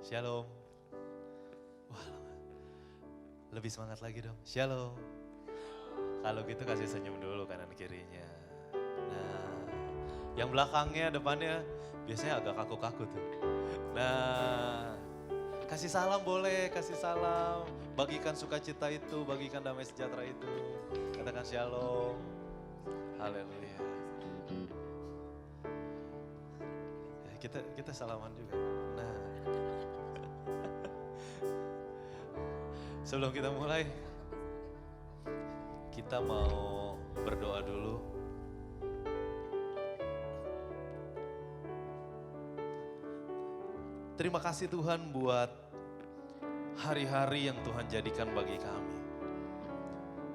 Shalom. Wah, lebih semangat lagi dong. Shalom. Kalau gitu kasih senyum dulu kanan kirinya. Nah, yang belakangnya, depannya biasanya agak kaku-kaku tuh. Nah, kasih salam boleh, kasih salam. Bagikan sukacita itu, bagikan damai sejahtera itu. Katakan shalom. Haleluya. Ya, kita salaman juga. Nah, sebelum kita mulai, kita mau berdoa dulu. Terima kasih Tuhan buat hari-hari yang Tuhan jadikan bagi kami.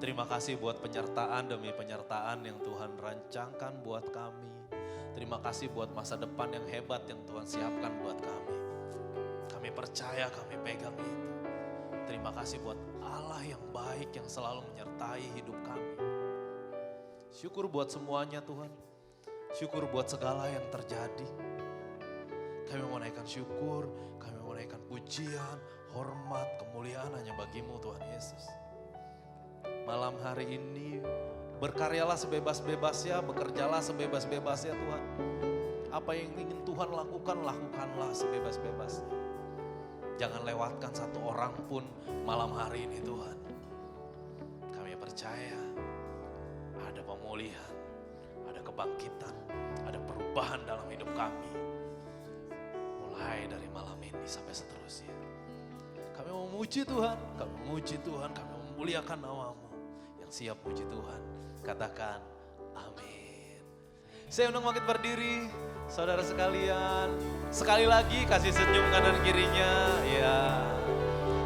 Terima kasih buat penyertaan demi penyertaan yang Tuhan rancangkan buat kami. Terima kasih buat masa depan yang hebat yang Tuhan siapkan buat kami. Kami percaya, kami pegang itu. Terima kasih buat Allah yang baik yang selalu menyertai hidup kami. Syukur buat semuanya Tuhan. Syukur buat segala yang terjadi. Kami mau naikkan syukur, kami mau naikkan pujian, hormat, kemuliaan hanya bagimu Tuhan Yesus. Malam hari ini berkaryalah sebebas-bebasnya, bekerjalah sebebas-bebasnya Tuhan. Apa yang ingin Tuhan lakukan, lakukanlah sebebas-bebasnya. Jangan lewatkan satu orang pun malam hari ini Tuhan. Kami percaya ada pemulihan, ada kebangkitan, ada perubahan dalam hidup kami. Mulai dari malam ini sampai seterusnya. Kami mau memuji Tuhan, kami memuji Tuhan, kami memuliakan nama-Mu. Yang siap puji Tuhan, katakan amin. Saya undang bangkit berdiri, saudara sekalian. Sekali lagi kasih senyum kanan kirinya. Ya,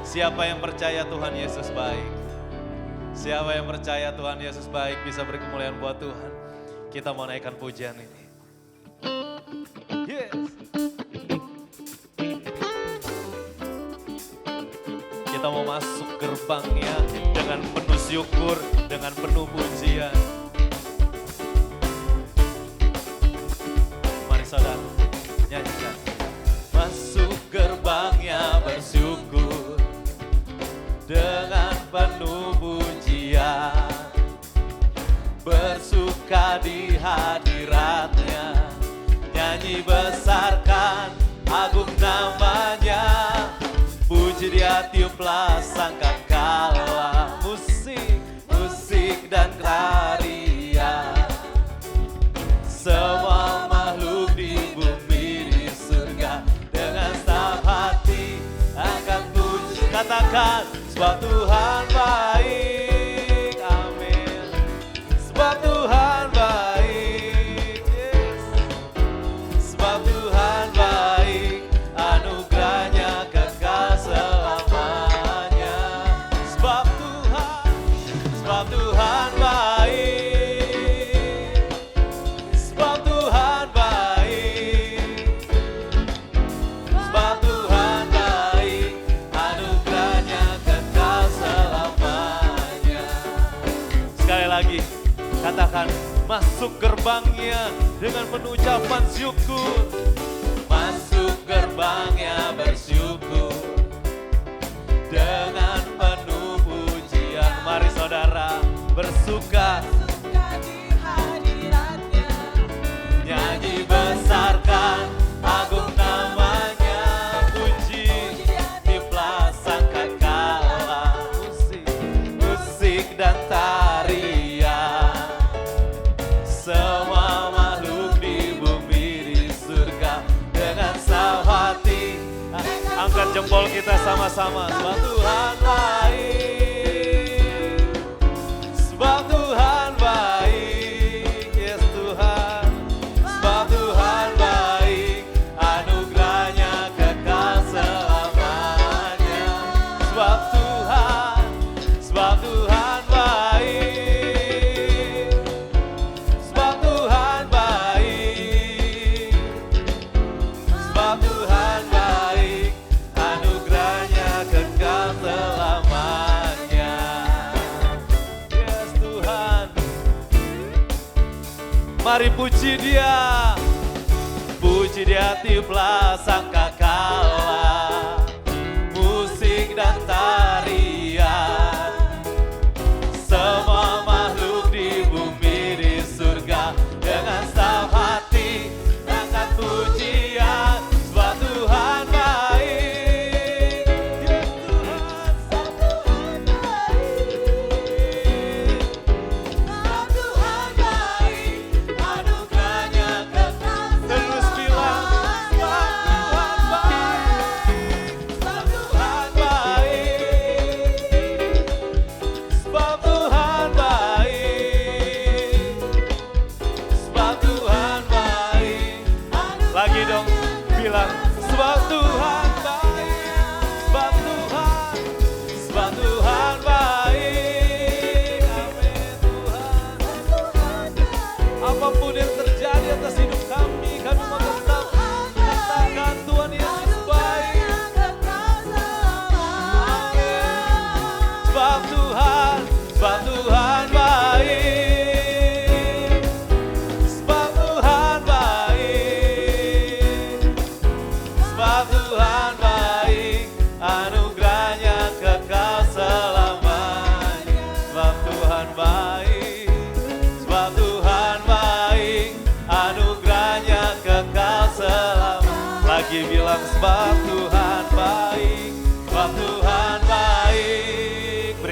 siapa yang percaya Tuhan Yesus baik? Siapa yang percaya Tuhan Yesus baik bisa beri kemuliaan buat Tuhan. Kita mau naikkan pujian ini. Yes. Kita mau masuk gerbangnya dengan penuh syukur, dengan penuh pujian. Mari saudara, nyanyikan. Masuk gerbangnya bersyukur, dengan penuh pujian. Bersuka di hadiratnya, nyanyi besarkan agung namanya. Puji Dia, tiuplah sangkakala, musik dan tarian. Semua makhluk di bumi di surga dengan segenap hati akan puji. Katakan sebab Tuhan baik, amin. Sebab Tuhan baik, yes. Sebab Tuhan baik, anugerahnya kekal selamanya. Sebab Tuhan baik. Sebab Tuhan baik. Sebab Tuhan baik, anugerahnya kekal selamanya. Sekali lagi, katakan masuk gerbangnya dengan penuh ucapan syukur. Masuk gerbangnya bersyukur, dengan penuh pujian. Mari saudara bersuka di hadiratnya, nyanyi besarkan agung namanya. Puji tiuplah sangkakala, musik dan tarian. Semua makhluk di bumi di surga dengan sahwati. Angkat jempol kita sama-sama. Sebab Tuhan baik. Sebab Tuhan baik. Yes Tuhan. Sebab Tuhan baik. Anugerahnya kekal selamanya. Sebab Tuhan baik. Sebab Tuhan baik. Sebab Tuhan baik, anugerahnya kekal selamanya. Yes Tuhan. Mari puji Dia. Puji Dia, tiuplah sangkakala.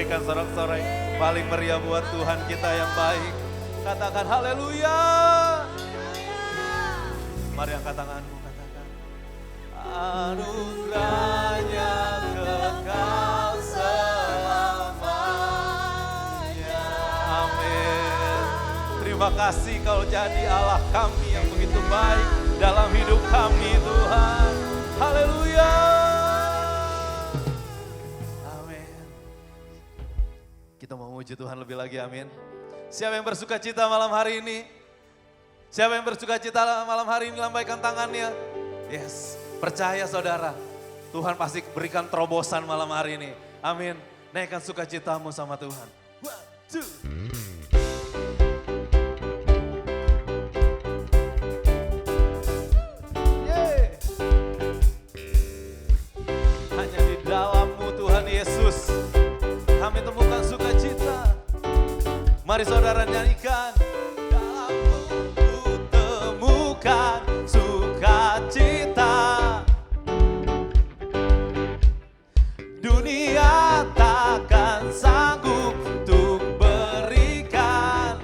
Naikkan sorak-sorai paling meriah buat Tuhan kita yang baik. Katakan haleluya. Mari angkat tanganmu, katakan. Anugerahnya kekal selamanya. Amin. Terima kasih kau jadi Allah kami yang begitu baik dalam hidup kami Tuhan. Haleluya. Amin. Kita mau memuji Tuhan lebih lagi, amin. Siapa yang bersuka cita malam hari ini? Siapa yang bersuka cita malam hari ini, lambaikan tangannya. Yes, percaya saudara, Tuhan pasti berikan terobosan malam hari ini. Amin, naikkan sukacitamu sama Tuhan. 1, 2. Hanya di dalam-Mu Tuhan Yesus, kami temukan sukacita. Mari saudara nyanyikan. Sukacita, dunia takkan sanggup untuk berikan.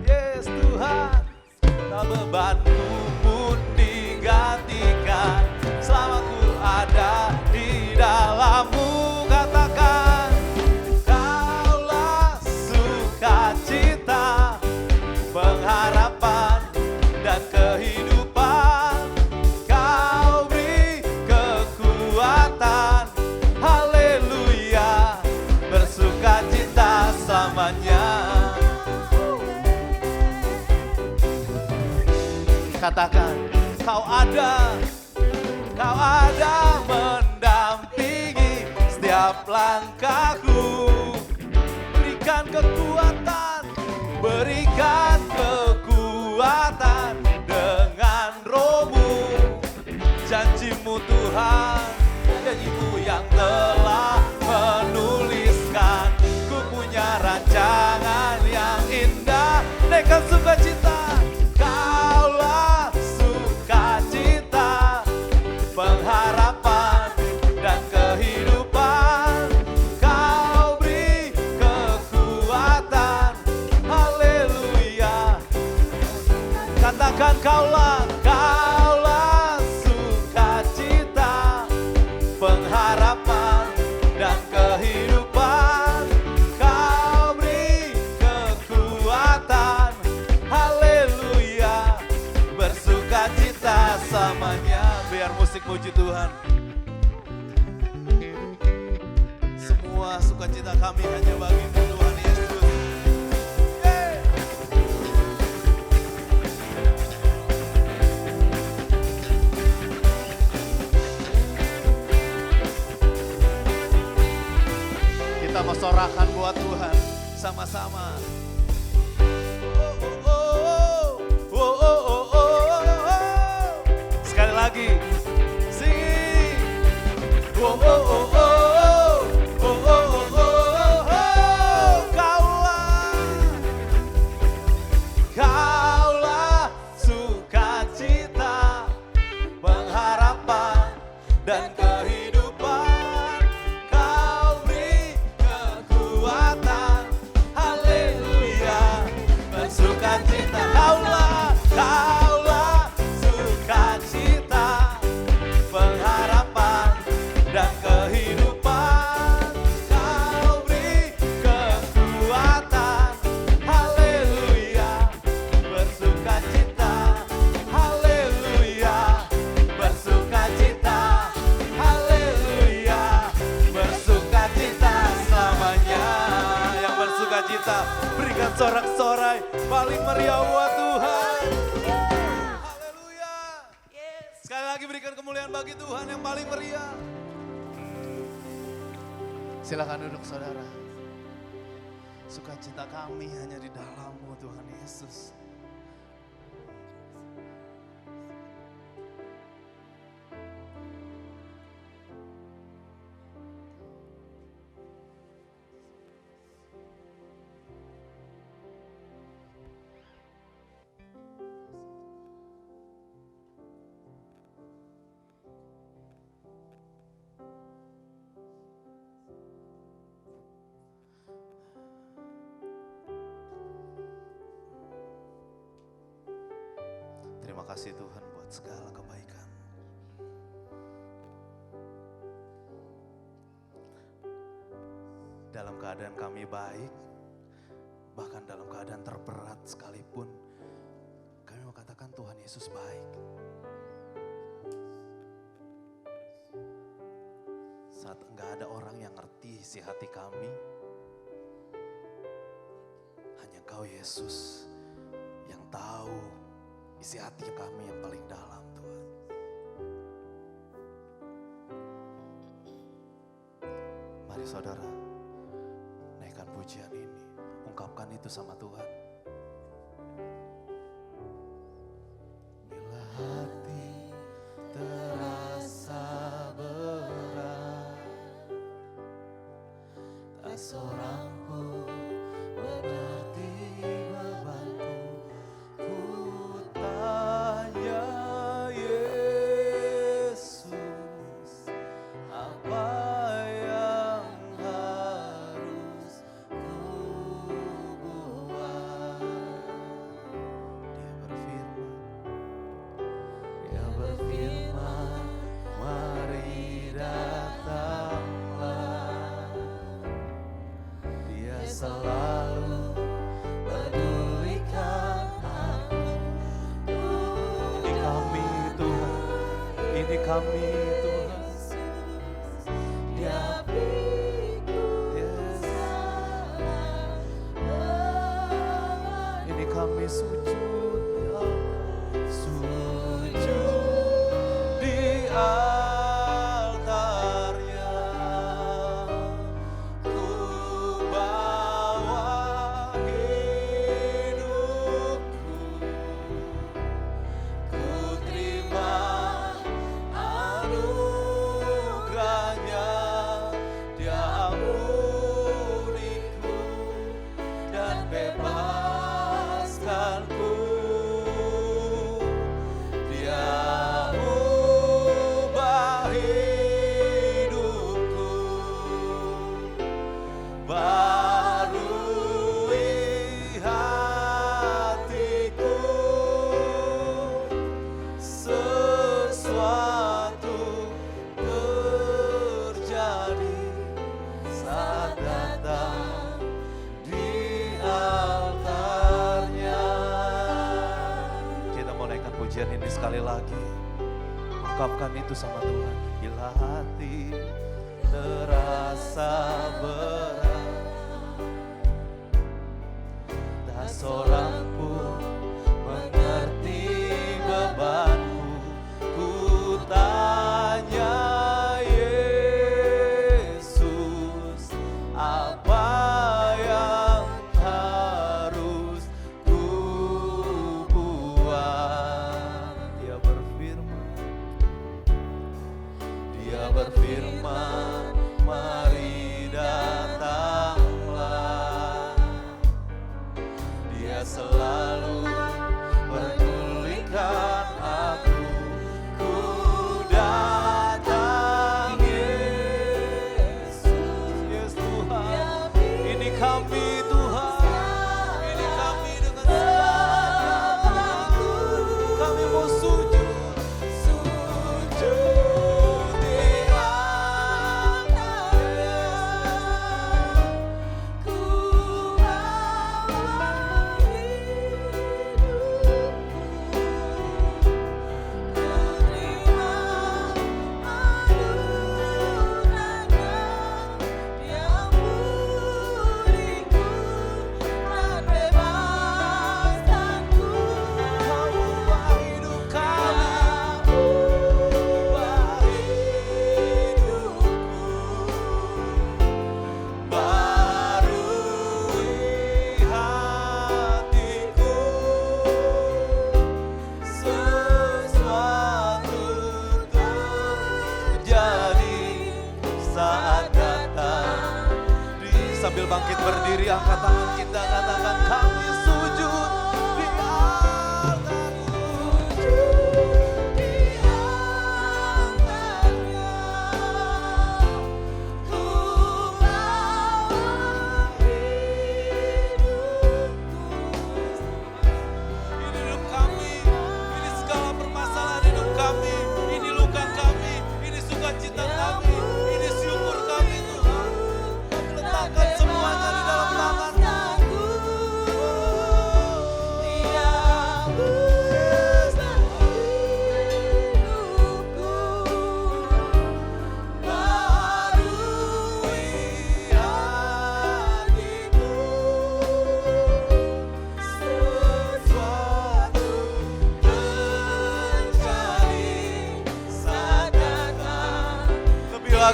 Yes Tuhan, tak bebanku pun digantikan. Selama ku ada di dalam-Mu, katakan, Kaulah sukacita, pengharapan dan kehidupan. Kau beri kekuatan, haleluya, bersukacita selamanya. Katakan, kau ada mendampingi setiap langkahku. Berikan kekuatan dengan Roh-Mu. Janji-Mu Tuhan, janji-Mu yang telah menuliskan. Ku punya rancangan yang indah, naikkan sukacita. Kaulah sukacita, pengharapan dan kehidupan. Kau beri kekuatan, haleluya. Katakan kaulah sukacita, pengharapan dan kehidupan. Kau beri kekuatan, haleluya, bersukacita selamanya. Biar musik muji Tuhan. Semua sukacita kami hanya bagi Tuhan Yesus. Kita mau sorakan buat Tuhan sama-sama. Sekali lagi. Sing. Kaulah sukacita, pengharapan dan kehidupan. Kau beri kekuatan, haleluya, bersukacita. Kaulah sukacita, pengharapan dan kehidupan. Kau beri kekuatan, haleluya, bersukacita, haleluya, bersukacita, haleluya, bersukacita selamanya. Yang bersukacita, berikan sorak-sorai paling meriah buat Tuhan. Haleluya. Sekali lagi berikan kemuliaan bagi Tuhan yang paling meriah. Silakan duduk saudara. Sukacita kami hanya di dalam-Mu Tuhan Yesus. Terima kasih Tuhan buat segala kebaikan. Dalam keadaan kami baik, bahkan dalam keadaan terberat sekalipun, kami mau katakan Tuhan Yesus baik. Saat enggak ada orang yang ngerti isi hati kami, hanya Engkau Yesus yang tahu isi hati kami yang paling dalam, Tuhan. Mari saudara, naikkan pujian ini, ungkapkan itu sama Tuhan. Bila hati terasa berat, tak seorang pun mengerti bebanku. Ku tanya Yesus, apa yang harus ku buat? Dia berfirman, mari datanglah. Dia selalu pedulikan aku. Ini kami Tuhan, ini kami Tuhan. Dia ini kami sujud di altar, sujud di altarnya. Ku bawa hidupku, ku terima anugerahnya. Dia ampuniku dan bebaskanku. Dia ubah hidupku, barui hatiku. Sesuatu terjadi saat datang di altarnya. Kita mau naikkan pujian ini sekali lagi. Ungkapkan itu sama Tuhan. Bila hati terasa berat, tak seorang pun mengerti bebanku. Ku tanya Yesus, apa yang harus ku buat? Dia berfirman, mari datanglah. Dia selalu pedulikan aku. Ku datang Yesus, Yesus Tuhan. Ini kami Tuhan, ini kami dengan segala hati. Kami mau sujud di altarnya. Ku bawa sambil bangkit berdiri, angkat tangan kita, katakan kami sujud di altarmu. Ku bawa hidupku. Ini hidup kami, ini segala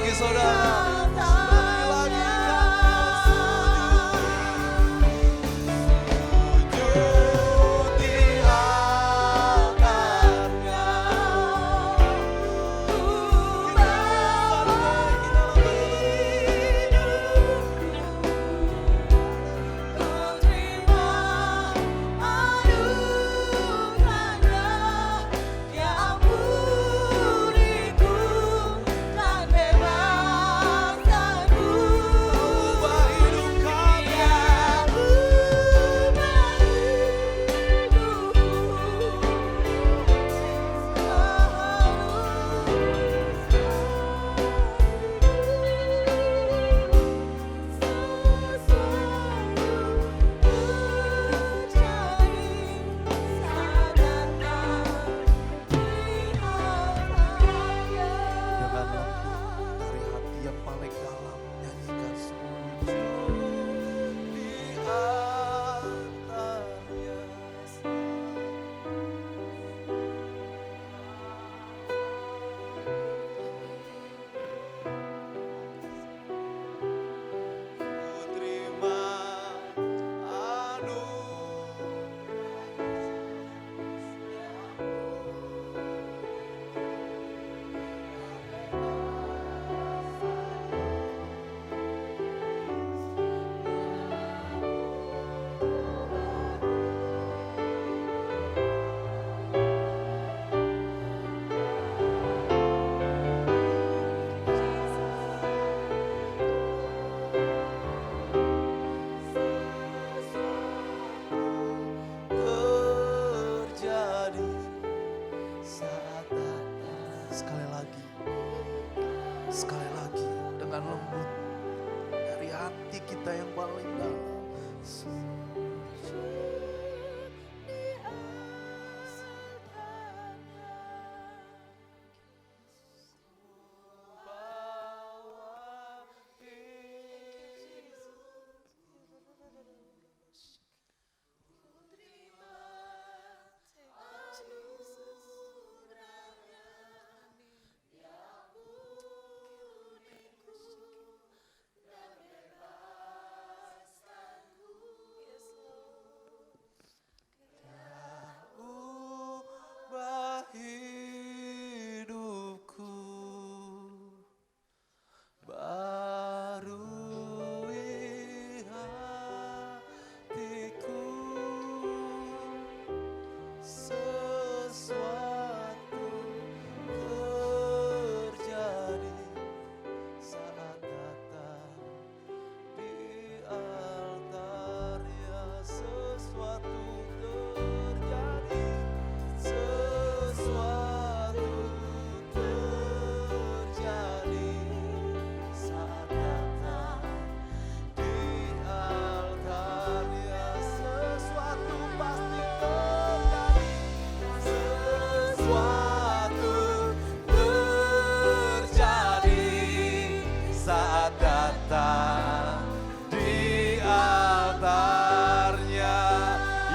lagi saudara. Sekali lagi sujud di altarnya. Sekali lagi dengan lembut dari hati kita yang paling dalam.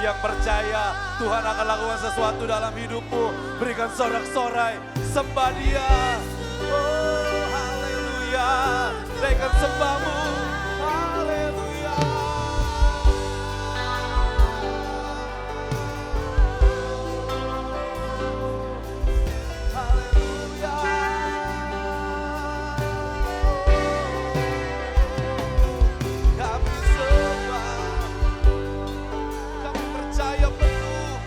Yang percaya Tuhan akan lakukan sesuatu dalam hidupmu, berikan sorak-sorai, sembah Dia. Oh, haleluya. Naikkan sembahmu. Haleluya. Haleluya. Kami sembah. Kami percaya penuh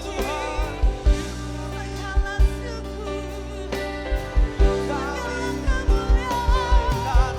Tuhan. Kami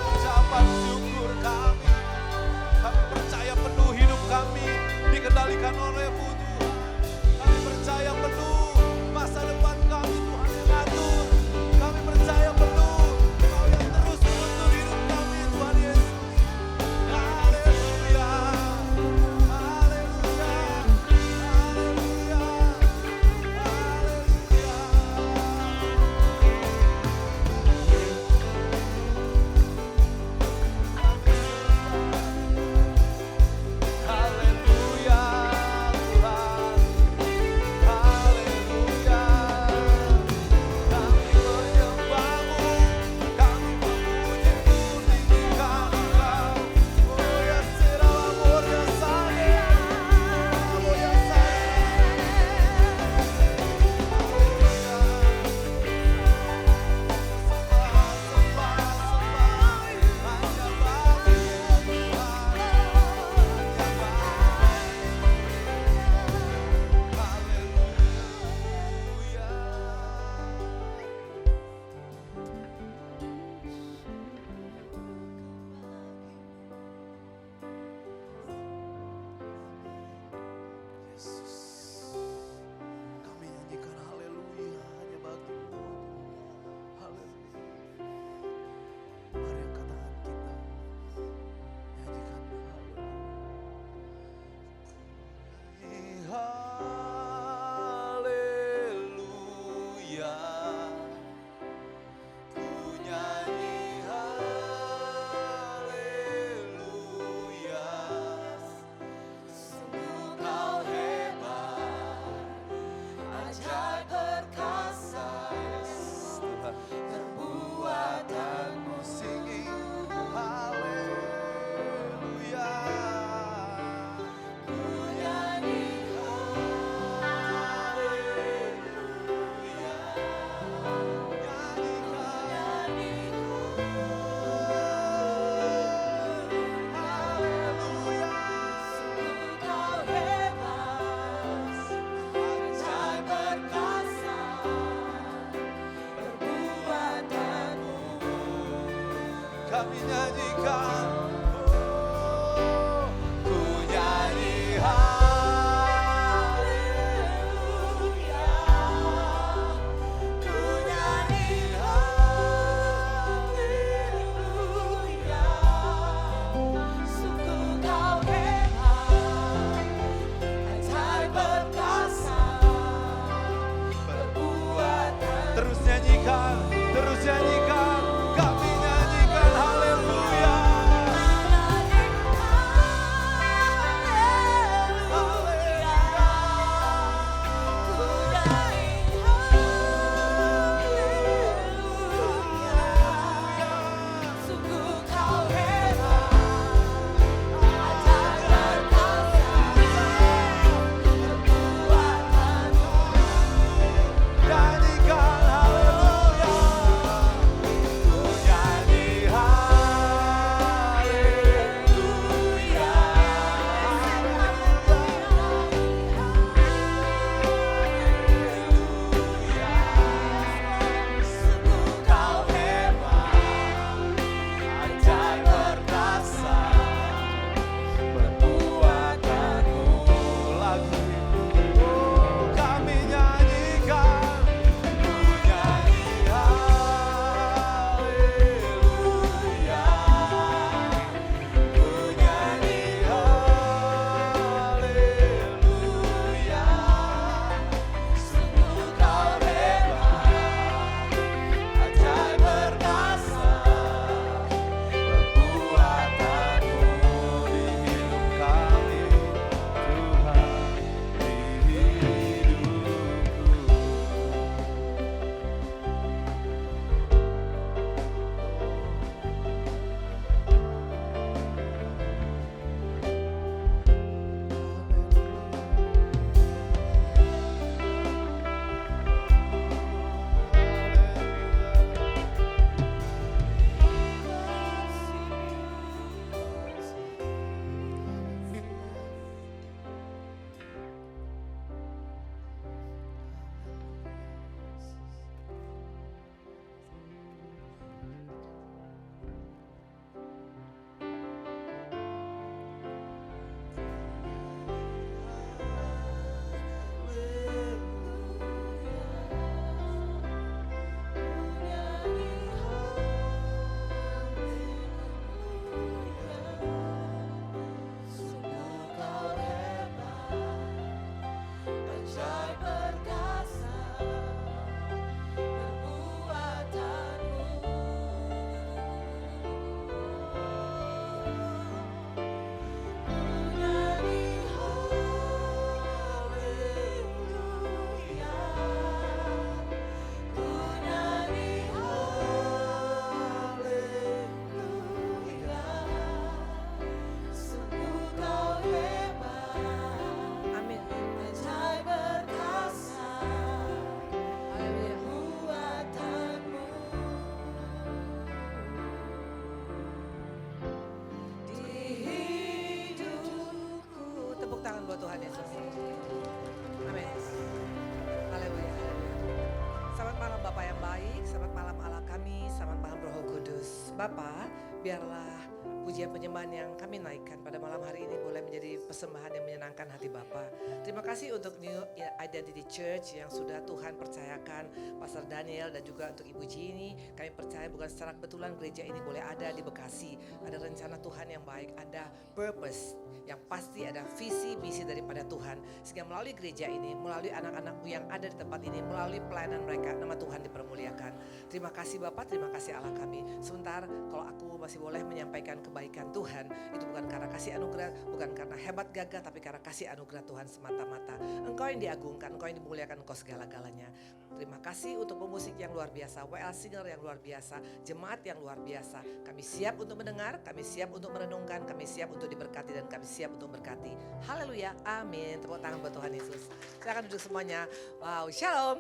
Bapa, biarlah pujian penyembahan yang kami naikkan pada malam hari ini boleh menjadi persembahan yang menyenangkan hati Bapa. Terima kasih untuk New Identity Church yang sudah Tuhan percayakan Pastor Daniel dan juga untuk Ibu Jini. Kami percaya bukan secara kebetulan gereja ini boleh ada di Bekasi. Ada rencana Tuhan yang baik, ada purpose yang pasti, ada visi misi daripada Tuhan. Sehingga melalui gereja ini, melalui anak-anakmu yang ada di tempat ini, melalui pelayanan mereka, nama Tuhan dipermuliakan. Terima kasih Bapak, terima kasih Allah kami. Sebentar kalau aku masih boleh menyampaikan kebaikan Tuhan, itu bukan karena kasih anugerah, bukan karena hebat gagah, tapi karena kasih anugerah Tuhan semata-mata. Engkau yang diagungkan, engkau yang dimuliakan, engkau segala-galanya. Terima kasih untuk pemusik yang luar biasa, WL Singer yang luar biasa, jemaat yang luar biasa. Kami siap untuk mendengar, kami siap untuk merenungkan, kami siap untuk diberkati dan kami siap untuk berkati. Haleluya, amin. Tepuk tangan buat Tuhan Yesus. Silakan duduk semuanya. Wow, shalom.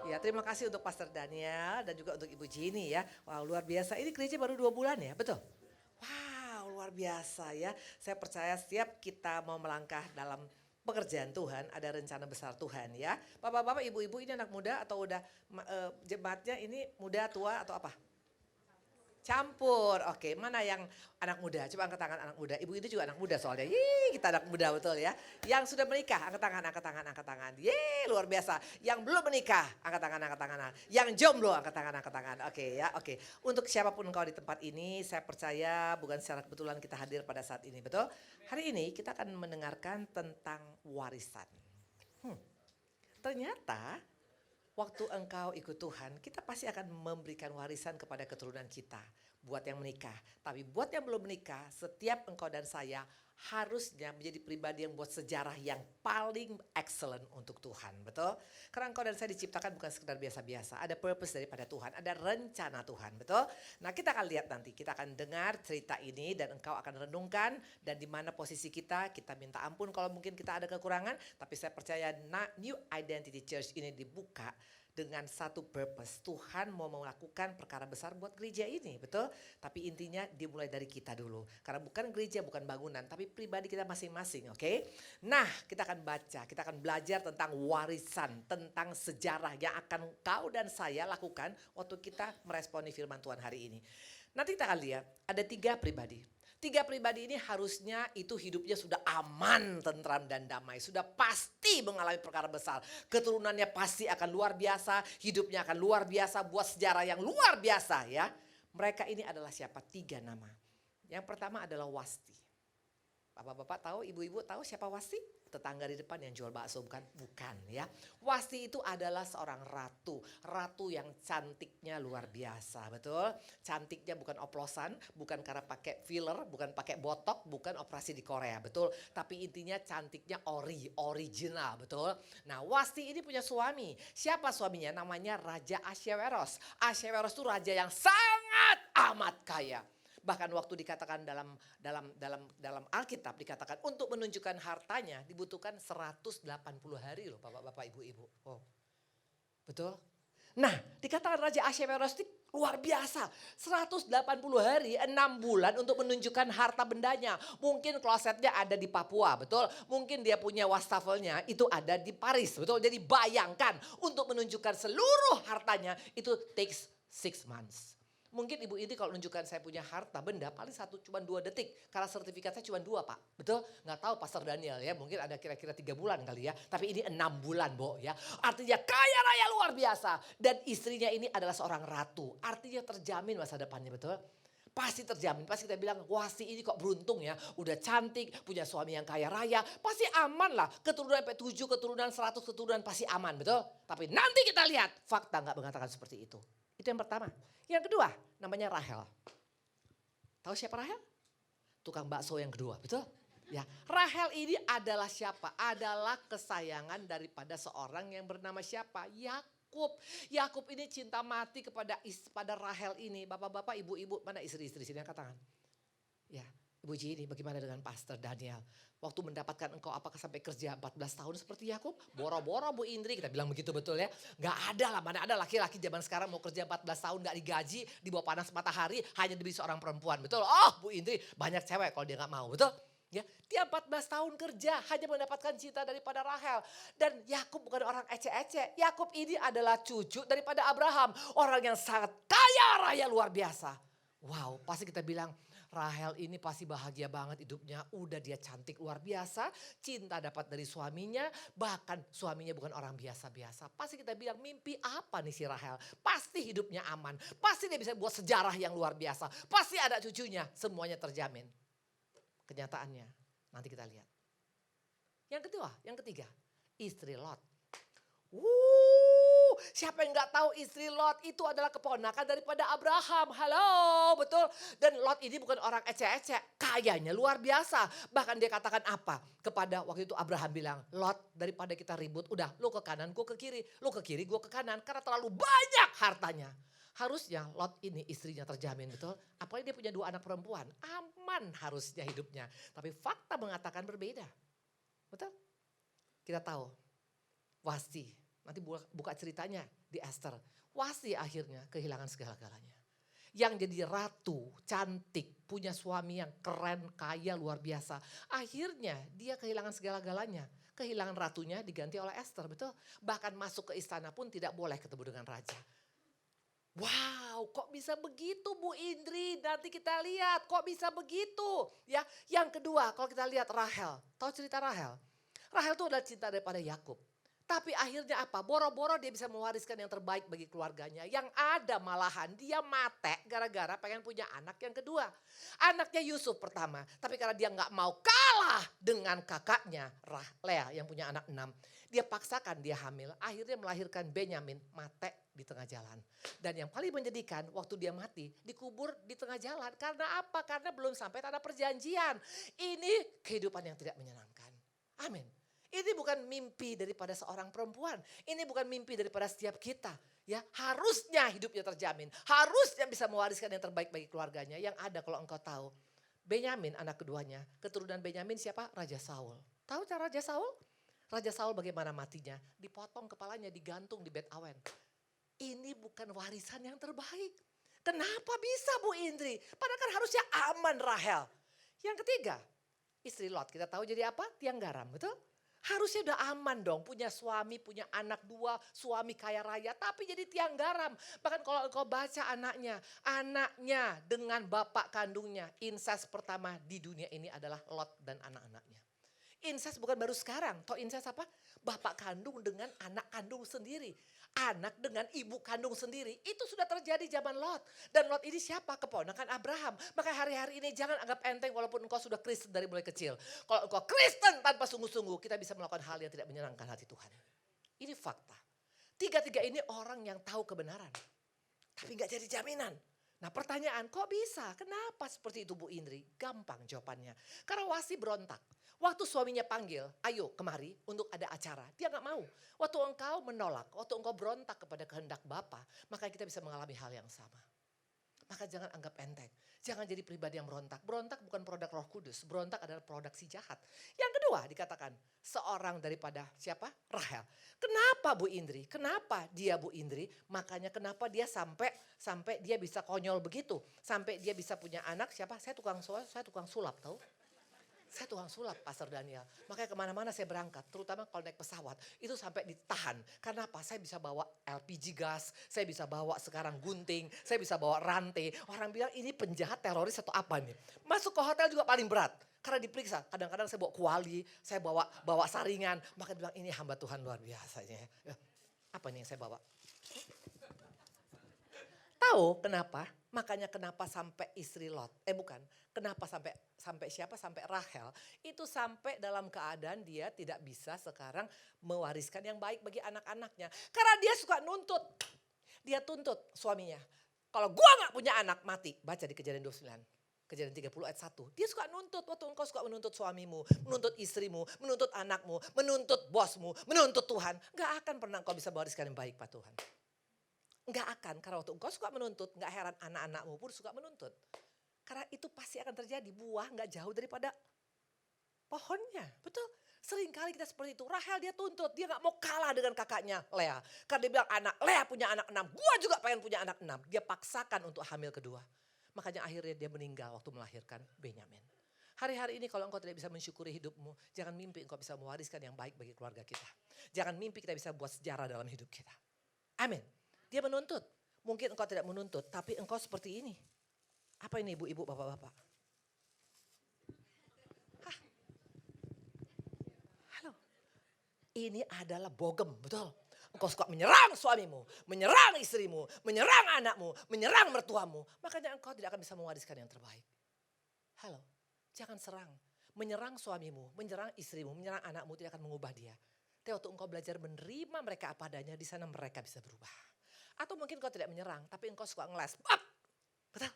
Ya, terima kasih untuk Pastor Daniel dan juga untuk Ibu Jini ya. Wow, luar biasa. Ini gereja baru 2 bulan ya, betul? Wow, luar biasa ya. Saya percaya setiap kita mau melangkah dalam pekerjaan Tuhan, ada rencana besar Tuhan ya. Bapak-bapak, ibu-ibu ini anak muda atau udah jemaatnya ini muda, tua atau apa? Campur, oke. Mana yang anak muda? Coba angkat tangan anak muda. Ibu itu juga anak muda soalnya. Kita anak muda betul ya. Yang sudah menikah, angkat tangan, angkat tangan, angkat tangan. Luar biasa. Yang belum menikah, angkat tangan, angkat tangan. Yang jomblo, angkat tangan, angkat tangan. Oke ya, oke. Untuk siapapun engkau di tempat ini, saya percaya bukan secara kebetulan kita hadir pada saat ini, betul? Hari ini kita akan mendengarkan tentang warisan. Ternyata waktu engkau ikut Tuhan, kita pasti akan memberikan warisan kepada keturunan kita. Buat yang menikah. Tapi buat yang belum menikah, setiap engkau dan saya harusnya menjadi pribadi yang buat sejarah yang paling excellent untuk Tuhan. Betul? Karena engkau dan saya diciptakan bukan sekedar biasa-biasa. Ada purpose daripada Tuhan. Ada rencana Tuhan. Betul? Nah, kita akan lihat nanti. Kita akan dengar cerita ini dan engkau akan renungkan. Dan di mana posisi kita minta ampun kalau mungkin kita ada kekurangan. Tapi saya percaya New Identity Church ini dibuka dengan satu purpose. Tuhan mau melakukan perkara besar buat gereja ini, betul? Tapi intinya dimulai dari kita dulu. Karena bukan gereja, bukan bangunan, tapi pribadi kita masing-masing, oke? Nah, kita akan baca, kita akan belajar tentang warisan, tentang sejarah yang akan kau dan saya lakukan waktu kita meresponi firman Tuhan hari ini. Nanti kita akan lihat, ada 3 pribadi. 3 pribadi ini harusnya itu hidupnya sudah aman, tentram dan damai. Sudah pasti mengalami perkara besar. Keturunannya pasti akan luar biasa. Hidupnya akan luar biasa. Buat sejarah yang luar biasa ya. Mereka ini adalah siapa? 3 nama. Yang pertama adalah Wasti. Bapak-bapak tahu, ibu-ibu tahu siapa Wasti? Tetangga di depan yang jual bakso bukan? Bukan ya. Wasti itu adalah seorang ratu. Ratu yang cantiknya luar biasa, betul? Cantiknya bukan oplosan, bukan karena pakai filler, bukan pakai botok, bukan operasi di Korea, betul? Tapi intinya cantiknya original, betul? Nah, Wasti ini punya suami. Siapa suaminya? Namanya Raja Ahasveros. Ahasveros itu raja yang sangat amat kaya. Bahkan waktu dikatakan dalam Alkitab dikatakan untuk menunjukkan hartanya dibutuhkan 180 hari loh Bapak-bapak Ibu-ibu. Oh. Betul? Nah, dikatakan Raja Ahasveros itu luar biasa. 180 hari, 6 bulan untuk menunjukkan harta bendanya. Mungkin klosetnya ada di Papua, betul? Mungkin dia punya wastafelnya itu ada di Paris, betul? Jadi bayangkan untuk menunjukkan seluruh hartanya itu takes 6 months. Mungkin ibu ini kalau menunjukkan saya punya harta benda paling cuma 2 detik. Karena sertifikatnya cuma 2 Pak. Betul? Nggak tahu Pastor Daniel ya. Mungkin ada kira-kira 3 bulan kali ya. Tapi ini 6 bulan Bo ya. Artinya kaya raya luar biasa. Dan istrinya ini adalah seorang ratu. Artinya terjamin masa depannya, betul? Pasti terjamin. Pasti kita bilang wah si ini kok beruntung ya. Udah cantik, punya suami yang kaya raya. Pasti aman lah. Keturunan sampai 7 keturunan, 100 keturunan pasti aman, betul? Tapi nanti kita lihat fakta nggak mengatakan seperti itu. Itu yang pertama. Yang kedua namanya Rahel. Tahu siapa Rahel? Tukang bakso yang kedua, betul? Ya, Rahel ini adalah siapa? Adalah kesayangan daripada seorang yang bernama siapa? Yakub. Yakub ini cinta mati kepada Rahel ini. Bapak-bapak, ibu-ibu, mana istri-istri sini angkat tangan? Ya, Ibu Jini, bagaimana dengan Pastor Daniel? Waktu mendapatkan engkau apakah sampai kerja 14 tahun seperti Yakub? Boro-boro Bu Indri, kita bilang begitu betul ya. Gak ada lah, mana ada laki-laki zaman sekarang mau kerja 14 tahun gak digaji, di bawah panas matahari hanya demi seorang perempuan. Betul? Oh Bu Indri, banyak cewek kalau dia gak mau, betul? Ya, dia 14 tahun kerja hanya mendapatkan cinta daripada Rahel. Dan Yakub bukan orang ece-ece. Yakub ini adalah cucu daripada Abraham. Orang yang sangat kaya raya luar biasa. Wow, pasti kita bilang Rahel ini pasti bahagia banget hidupnya. Udah dia cantik luar biasa, cinta dapat dari suaminya, bahkan suaminya bukan orang biasa-biasa. Pasti kita bilang mimpi apa nih si Rahel? Pasti hidupnya aman, pasti dia bisa buat sejarah yang luar biasa. Pasti ada cucunya, semuanya terjamin. Kenyataannya nanti kita lihat. Yang kedua, yang ketiga, istri Lot. Siapa yang nggak tahu istri Lot itu adalah keponakan daripada Abraham. Halo, betul. Dan Lot ini bukan orang ecek-ecek, kayanya luar biasa. Bahkan dia katakan apa? Kepada waktu itu Abraham bilang, Lot daripada kita ribut, udah lu ke kanan, gue ke kiri. Lu ke kiri, gue ke kanan. Karena terlalu banyak hartanya. Harusnya Lot ini istrinya terjamin, betul. Apalagi dia punya 2 anak perempuan. Aman harusnya hidupnya. Tapi fakta mengatakan berbeda. Betul? Kita tahu. Wasti. Nanti buka ceritanya di Esther. Wasti akhirnya kehilangan segala-galanya. Yang jadi ratu, cantik, punya suami yang keren, kaya, luar biasa. Akhirnya dia kehilangan segala-galanya. Kehilangan ratunya diganti oleh Esther, betul? Bahkan masuk ke istana pun tidak boleh ketemu dengan raja. Wow, kok bisa begitu Bu Indri? Nanti kita lihat kok bisa begitu. Ya, yang kedua kalau kita lihat Rahel. Tahu cerita Rahel? Rahel itu adalah cinta daripada Yakub. Tapi akhirnya apa? Boro-boro dia bisa mewariskan yang terbaik bagi keluarganya. Yang ada malahan dia mate gara-gara pengen punya anak yang kedua. Anaknya Yusuf pertama. Tapi karena dia gak mau kalah dengan kakaknya Lea yang punya anak 6. Dia paksakan dia hamil. Akhirnya melahirkan Benyamin, mate di tengah jalan. Dan yang paling menyedihkan waktu dia mati dikubur di tengah jalan. Karena apa? Karena belum sampai tanda perjanjian. Ini kehidupan yang tidak menyenangkan. Amin. Ini bukan mimpi daripada seorang perempuan. Ini bukan mimpi daripada setiap kita. Ya, harusnya hidupnya terjamin. Harusnya bisa mewariskan yang terbaik bagi keluarganya. Yang ada kalau engkau tahu. Benyamin anak keduanya. Keturunan Benyamin siapa? Raja Saul. Tahu cara Raja Saul? Raja Saul bagaimana matinya? Dipotong kepalanya, digantung di Bet Awen. Ini bukan warisan yang terbaik. Kenapa bisa Bu Indri? Padahal kan harusnya aman Rahel. Yang ketiga, istri Lot. Kita tahu jadi apa? Tiang garam, betul? Harusnya udah aman dong, punya suami, punya anak 2, suami kaya raya, tapi jadi tiang garam. Bahkan kalau engkau baca anaknya dengan bapak kandungnya, insest pertama di dunia ini adalah Lot dan anak-anaknya. Insest bukan baru sekarang, toh insest apa? Bapak kandung dengan anak kandung sendiri. Anak dengan ibu kandung sendiri. Itu sudah terjadi zaman Lot. Dan Lot ini siapa? Keponakan Abraham. Maka hari-hari ini jangan anggap enteng walaupun engkau sudah Kristen dari mulai kecil. Kalau engkau Kristen tanpa sungguh-sungguh, kita bisa melakukan hal yang tidak menyenangkan hati Tuhan. Ini fakta. 3-3 ini orang yang tahu kebenaran. Tapi gak jadi jaminan. Nah pertanyaan, kok bisa? Kenapa seperti itu Bu Indri? Gampang jawabannya. Karena Wasti berontak. Waktu suaminya panggil, ayo kemari untuk ada acara. Dia gak mau. Waktu engkau menolak, waktu engkau berontak kepada kehendak Bapa, maka kita bisa mengalami hal yang sama. Maka jangan anggap enteng. Jangan jadi pribadi yang berontak. Berontak bukan produk Roh Kudus. Berontak adalah produk si jahat. Yang kedua dikatakan seorang daripada siapa? Rahel. Kenapa Bu Indri? Kenapa dia Bu Indri? Makanya kenapa dia sampai dia bisa konyol begitu. Sampai dia bisa punya anak siapa? Saya tukang sulap tahu. Saya tukang sulap Pastor Daniel. Makanya kemana-mana saya berangkat. Terutama kalau naik pesawat. Itu sampai ditahan. Karena apa? Saya bisa bawa LPG gas. Saya bisa bawa sekarang gunting. Saya bisa bawa rantai. Orang bilang ini penjahat teroris atau apa nih. Masuk ke hotel juga paling berat. Karena diperiksa. Kadang-kadang saya bawa kuali. Saya bawa saringan. Maka bilang ini hamba Tuhan luar biasanya. Apa nih yang saya bawa? Tahu kenapa? Makanya kenapa sampai istri Lot. Kenapa sampai siapa? Sampai Rahel. Itu sampai dalam keadaan dia tidak bisa sekarang mewariskan yang baik bagi anak-anaknya. Karena dia suka nuntut. Dia tuntut suaminya. Kalau gua gak punya anak mati. Baca di Kejadian 29. Kejadian 30 ayat 1. Dia suka nuntut. Waktu engkau suka menuntut suamimu, menuntut istrimu, menuntut anakmu, menuntut bosmu, menuntut Tuhan. Gak akan pernah engkau bisa mewariskan yang baik Pak Tuhan. Enggak akan, karena waktu engkau suka menuntut, enggak heran anak-anakmu pun suka menuntut. Karena itu pasti akan terjadi, buah enggak jauh daripada pohonnya, betul? Seringkali kita seperti itu, Rahel dia tuntut, dia enggak mau kalah dengan kakaknya Lea. Karena dia bilang Lea punya anak 6, gua juga pengen punya anak 6. Dia paksakan untuk hamil kedua. Makanya akhirnya dia meninggal waktu melahirkan Benyamin. Hari-hari ini kalau engkau tidak bisa mensyukuri hidupmu, jangan mimpi engkau bisa mewariskan yang baik bagi keluarga kita. Jangan mimpi kita bisa buat sejarah dalam hidup kita. Amin. Dia menuntut. Mungkin engkau tidak menuntut, tapi engkau seperti ini. Apa ini ibu-ibu, bapak-bapak? Hah? Halo. Ini adalah bogem, betul. Engkau suka menyerang suamimu, menyerang istrimu, menyerang anakmu, menyerang mertuamu. Makanya engkau tidak akan bisa mewariskan yang terbaik. Halo, jangan serang. Menyerang suamimu, menyerang istrimu, menyerang anakmu tidak akan mengubah dia. Tapi waktu engkau belajar menerima mereka apa adanya, di sana mereka bisa berubah. Atau mungkin engkau tidak menyerang, tapi engkau suka ngeles. Betul?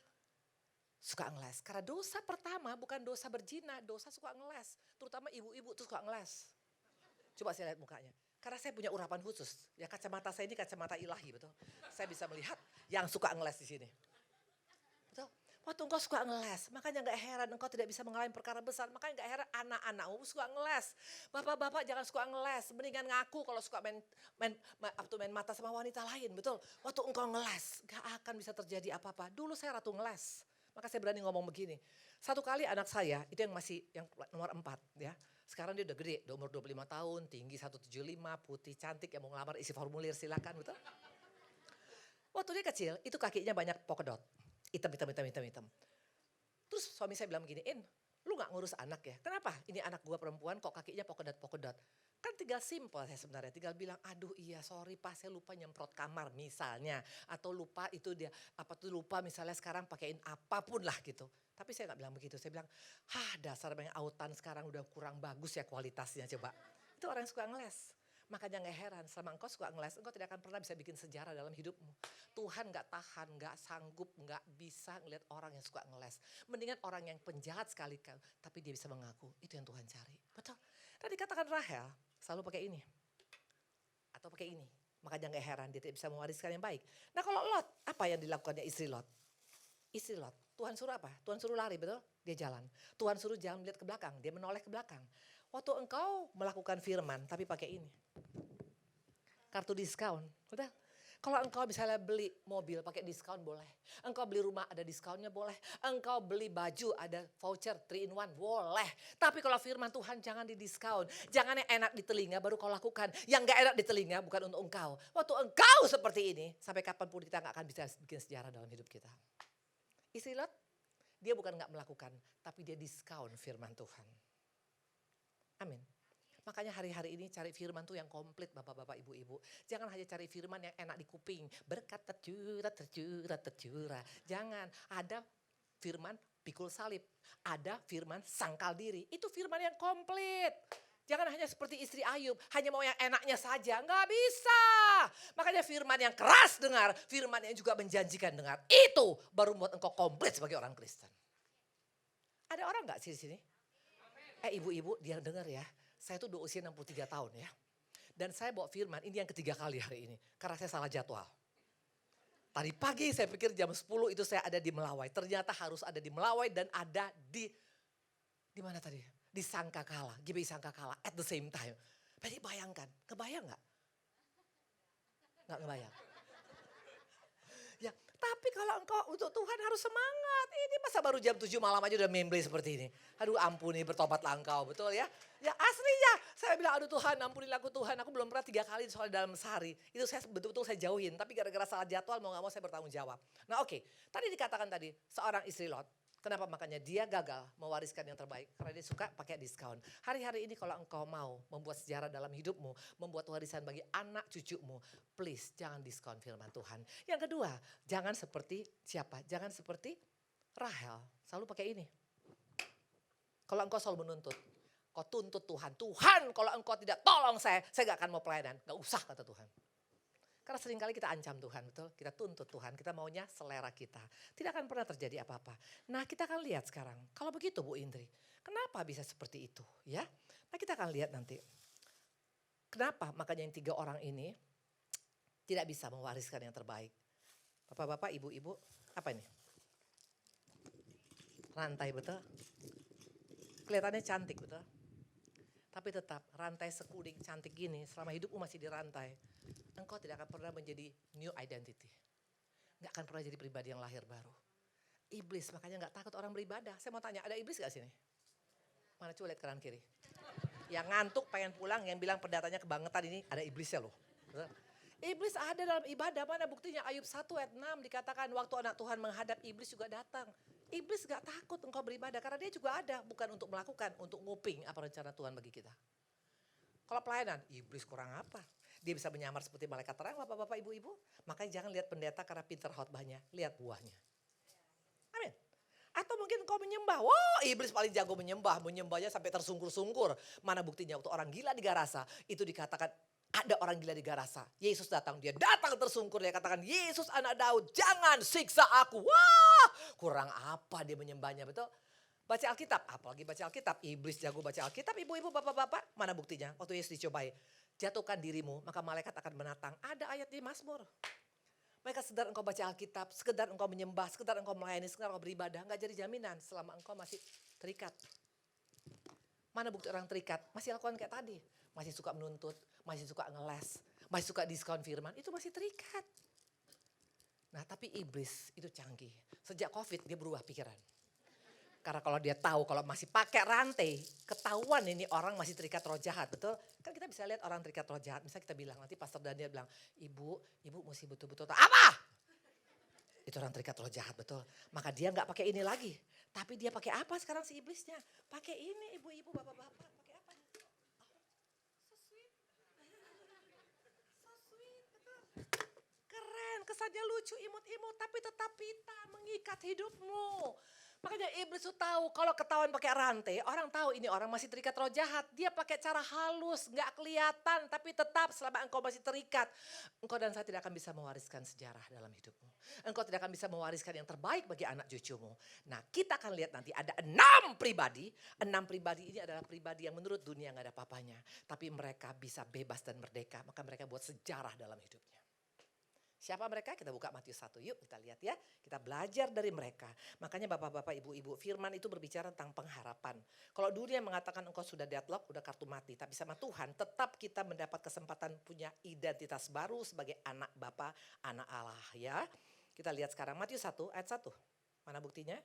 Suka ngeles. Karena dosa pertama bukan dosa berzina, dosa suka ngeles. Terutama ibu-ibu tuh suka ngeles. Coba saya lihat mukanya. Karena saya punya urapan khusus. Ya kacamata saya ini kacamata ilahi, betul. Saya bisa melihat yang suka ngeles di sini. Betul. Waktu engkau suka ngeles, makanya gak heran engkau tidak bisa mengalami perkara besar. Makanya gak heran anak-anakmu suka ngeles. Bapak-bapak jangan suka ngeles. Mendingan ngaku kalau suka main mata sama wanita lain, betul. Waktu engkau ngeles, gak akan bisa terjadi apa-apa. Dulu saya ratu ngeles. Maka saya berani ngomong begini. Satu kali anak saya, itu yang nomor 4 ya. Sekarang dia udah gede, udah umur 25 tahun, tinggi 175, putih, cantik, yang mau ngelamar isi formulir silakan, betul. Waktu dia kecil, itu kakinya banyak polka dot. Hitam. Terus suami saya bilang begini, lu gak ngurus anak ya? Kenapa? Ini anak gua perempuan kok kakinya polka dot. Kan tinggal simple saya sebenarnya, tinggal bilang aduh iya sorry pak saya lupa nyemprot kamar misalnya. Atau lupa itu dia, lupa misalnya sekarang pakein apapun lah gitu. Tapi saya gak bilang begitu, saya bilang dasar yang autan sekarang udah kurang bagus ya kualitasnya coba. Itu orang yang suka ngeles. Makanya gak heran selama engkau suka ngeles, engkau tidak akan pernah bisa bikin sejarah dalam hidupmu. Tuhan gak tahan, gak sanggup, gak bisa ngeliat orang yang suka ngeles. Mendingan orang yang penjahat sekali tapi dia bisa mengaku, itu yang Tuhan cari. Betul. Tadi katakan Rahel selalu pakai ini. Atau pakai ini. Makanya gak heran dia tidak bisa mewariskan yang baik. Nah kalau Lot, apa yang dilakukannya istri Lot? Istri Lot, Tuhan suruh apa? Tuhan suruh lari, betul? Dia jalan. Tuhan suruh jangan melihat ke belakang, dia menoleh ke belakang. Waktu engkau melakukan firman, tapi pakai ini. Kartu diskon, betul? Kalau engkau misalnya beli mobil pakai diskon boleh. Engkau beli rumah ada diskonnya boleh. Engkau beli baju ada voucher 3 in 1 boleh. Tapi kalau firman Tuhan jangan didiskon. Jangan yang enak di telinga baru kau lakukan. Yang gak enak di telinga bukan untuk engkau. Waktu engkau seperti ini, sampai kapanpun kita gak akan bisa bikin sejarah dalam hidup kita. Istri Lot, dia bukan gak melakukan, tapi dia diskon firman Tuhan. Amin. Makanya hari-hari ini cari firman tuh yang komplit bapak-bapak ibu-ibu. Jangan hanya cari firman yang enak di kuping. Berkat tercurah. Jangan, ada firman pikul salib. Ada firman sangkal diri. Itu firman yang komplit. Jangan hanya seperti istri Ayub, hanya mau yang enaknya saja. Nggak bisa. Makanya firman yang keras dengar, firman yang juga menjanjikan dengar. Itu baru membuat engkau komplit sebagai orang Kristen. Ada orang nggak sih di sini? Ibu-ibu dia dengar ya. Saya tuh udah usia 63 tahun ya. Dan saya bawa firman ini yang ketiga kali hari ini. Karena saya salah jadwal. Tadi pagi saya pikir jam 10 itu saya ada di Melawai. Ternyata harus ada di Melawai dan ada di mana tadi? Di Sangkakala, GBI Sangkakala at the same time. Jadi bayangkan, kebayang gak? Gak ngebayang. Ya, tapi kalau engkau untuk Tuhan harus semangat. Ini masa baru jam 7 malam aja udah memble seperti ini. Aduh ampuni bertobatlah engkau, betul ya. Ya aslinya saya bilang aduh Tuhan ampunilah aku Tuhan. Aku belum pernah 3 kali soal dalam sehari. Itu saya betul-betul saya jauhin. Tapi gara-gara salah jadwal mau gak mau saya bertanggung jawab. Nah oke, tadi dikatakan tadi seorang istri Lot. Kenapa makanya dia gagal mewariskan yang terbaik? Karena dia suka pakai diskon. Hari-hari ini kalau engkau mau membuat sejarah dalam hidupmu, membuat warisan bagi anak cucumu, please jangan diskon firman Tuhan. Yang kedua, jangan seperti siapa? Jangan seperti Rahel, selalu pakai ini. Kalau engkau selalu menuntut, kau tuntut Tuhan. Tuhan kalau engkau tidak tolong saya gak akan mau pelayanan. Gak usah kata Tuhan. Karena seringkali kita ancam Tuhan, betul? Kita tuntut Tuhan, kita maunya selera kita. Tidak akan pernah terjadi apa-apa. Nah kita akan lihat sekarang, kalau begitu Bu Indri, kenapa bisa seperti itu? Ya, nah kita akan lihat nanti. Kenapa makanya yang 3 orang ini tidak bisa mewariskan yang terbaik. Bapak-bapak, ibu-ibu, apa ini? Rantai, betul? Kelihatannya cantik, betul? Tapi tetap rantai sekuding cantik gini, selama hidupmu masih dirantai, engkau tidak akan pernah menjadi new identity. Gak akan pernah jadi pribadi yang lahir baru. Iblis makanya gak takut orang beribadah. Saya mau tanya, ada iblis gak sini? Mana coba lihat kanan kiri. Yang ngantuk pengen pulang, yang bilang pendatanya kebangetan ini ada iblisnya loh. Iblis ada dalam ibadah, mana buktinya Ayub 1 ayat 6 dikatakan waktu anak Tuhan menghadap iblis juga datang. Iblis gak takut engkau beribadah karena dia juga ada. Bukan untuk melakukan, untuk nguping apa rencana Tuhan bagi kita. Kalau pelayanan, iblis kurang apa? Dia bisa menyamar seperti malaikat terang, bapak-bapak, ibu-ibu. Makanya jangan lihat pendeta karena pinter khotbahnya, lihat buahnya. Amin. Atau mungkin kau menyembah, wah iblis paling jago menyembah, menyembahnya sampai tersungkur-sungkur. Mana buktinya waktu orang gila di Garasa, itu dikatakan ada orang gila di Garasa. Yesus datang, dia datang tersungkur, dia katakan, Yesus anak Daud, jangan siksa aku. Wah, kurang apa dia menyembahnya, betul? Baca Alkitab, apalagi baca Alkitab. Iblis jago baca Alkitab, ibu-ibu, bapak-bapak. Mana buktinya? Waktu Yesus dicobai. Jatuhkan dirimu, maka malaikat akan menatang. Ada ayat di Mazmur. Mereka sekedar engkau baca Alkitab, sekedar engkau menyembah, sekedar engkau melayani, sekedar engkau beribadah. Enggak jadi jaminan selama engkau masih terikat. Mana bukti orang terikat? Masih lakukan kayak tadi. Masih suka menuntut, masih suka ngeles, masih suka diskon firman. Itu masih terikat. Nah tapi iblis itu canggih. Sejak COVID dia berubah pikiran. Karena kalau dia tahu kalau masih pakai rantai, ketahuan ini orang masih terikat roh jahat, betul? Kan kita bisa lihat orang terikat roh jahat. Misalnya kita bilang, nanti Pastor Daniel bilang, ibu mesti betul-betul tahu. Apa? Itu orang terikat roh jahat, betul? Maka dia nggak pakai ini lagi. Tapi dia pakai apa sekarang si iblisnya? Pakai ini ibu-ibu, bapak-bapak. Pakai apa? So sweet. So sweet, betul. Keren, kesannya lucu, imut-imut, tapi tetap pita mengikat hidupmu. Makanya iblis tuh tahu kalau ketahuan pakai rantai, orang tahu ini orang masih terikat roh jahat. Dia pakai cara halus, nggak kelihatan, tapi tetap selama engkau masih terikat, engkau dan saya tidak akan bisa mewariskan sejarah dalam hidupmu. Engkau tidak akan bisa mewariskan yang terbaik bagi anak cucumu. Nah, kita akan lihat nanti ada 6 pribadi. 6 pribadi ini adalah pribadi yang menurut dunia nggak ada apa-apanya, tapi mereka bisa bebas dan merdeka. Maka mereka buat sejarah dalam hidupnya. Siapa mereka? Kita buka Matius 1 yuk, kita lihat ya. Kita belajar dari mereka. Makanya bapak-bapak, ibu-ibu, firman itu berbicara tentang pengharapan. Kalau dunia mengatakan engkau sudah deadlock, udah kartu mati. Tapi sama Tuhan tetap kita mendapat kesempatan punya identitas baru sebagai anak Bapa, anak Allah ya. Kita lihat sekarang Matius 1 ayat 1. Mana buktinya?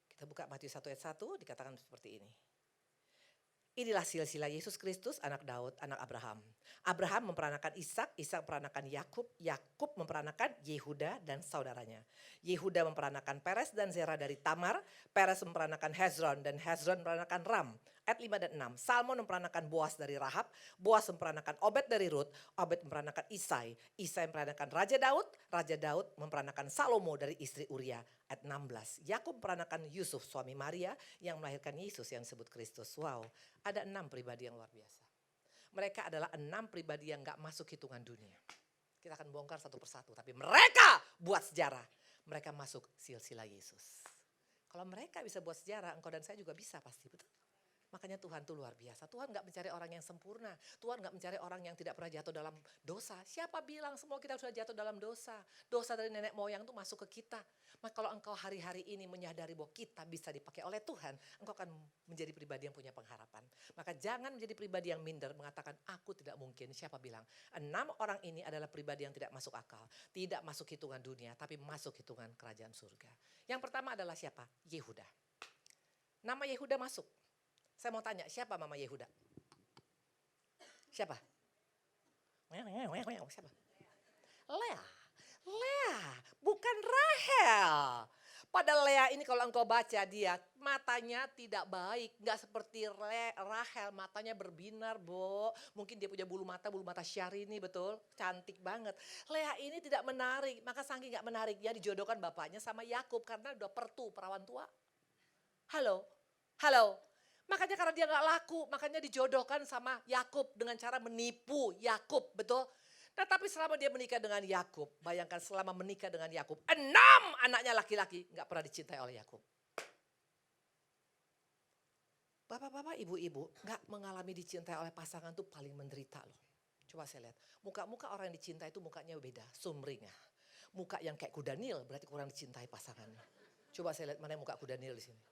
Kita buka Matius 1 ayat 1, dikatakan seperti ini. Inilah silsilah Yesus Kristus, anak Daud, anak Abraham. Abraham memperanakan Ishak, Ishak memperanakan Yakub, Yakub memperanakan Yehuda dan saudaranya. Yehuda memperanakan Peres dan Zerah dari Tamar, Peres memperanakan Hezron dan Hezron memperanakan Ram. Ayat 5 dan 6, Salmon memperanakan Boas dari Rahab, Boas memperanakan Obed dari Rut, Obed memperanakan Isai, Isai memperanakan Raja Daud memperanakan Salomo dari istri Uria. Ayat 16, Yakub memperanakan Yusuf suami Maria yang melahirkan Yesus yang disebut Kristus. Wow, ada 6 pribadi yang luar biasa. Mereka adalah 6 pribadi yang gak masuk hitungan dunia. Kita akan bongkar satu persatu, tapi mereka buat sejarah. Mereka masuk silsilah Yesus. Kalau mereka bisa buat sejarah, engkau dan saya juga bisa pasti, betul? Makanya Tuhan tuh luar biasa. Tuhan gak mencari orang yang sempurna. Tuhan gak mencari orang yang tidak pernah jatuh dalam dosa. Siapa bilang semua kita sudah jatuh dalam dosa? Dosa dari nenek moyang itu masuk ke kita. Maka kalau engkau hari-hari ini menyadari bahwa kita bisa dipakai oleh Tuhan, engkau akan menjadi pribadi yang punya pengharapan. Maka jangan menjadi pribadi yang minder, mengatakan aku tidak mungkin. Siapa bilang? 6 orang ini adalah pribadi yang tidak masuk akal. Tidak masuk hitungan dunia, tapi masuk hitungan kerajaan surga. Yang pertama adalah siapa? Yehuda. Nama Yehuda masuk. Saya mau tanya, siapa mama Yehuda? Siapa? Siapa? Lea, bukan Rahel. Pada Lea ini kalau engkau baca dia, matanya tidak baik. Gak seperti Rahel, matanya berbinar, Bo. Mungkin dia punya bulu mata Syahrini, betul? Cantik banget. Lea ini tidak menarik, maka saking gak menarik, dia dijodohkan bapaknya sama Yakub karena udah perawan tua. Halo. Makanya karena dia gak laku, makanya dijodohkan sama Yakub dengan cara menipu Yakub, betul? Nah tapi selama dia menikah dengan Yakub, bayangkan selama menikah dengan Yakub, 6 anaknya laki-laki gak pernah dicintai oleh Yakub. Bapak-bapak, ibu-ibu gak mengalami dicintai oleh pasangan tuh paling menderita loh. Coba saya lihat, muka-muka orang yang dicintai itu mukanya beda, sumringah. Muka yang kayak kuda Nil berarti kurang dicintai pasangannya. Coba saya lihat mana muka kuda Nil di sini.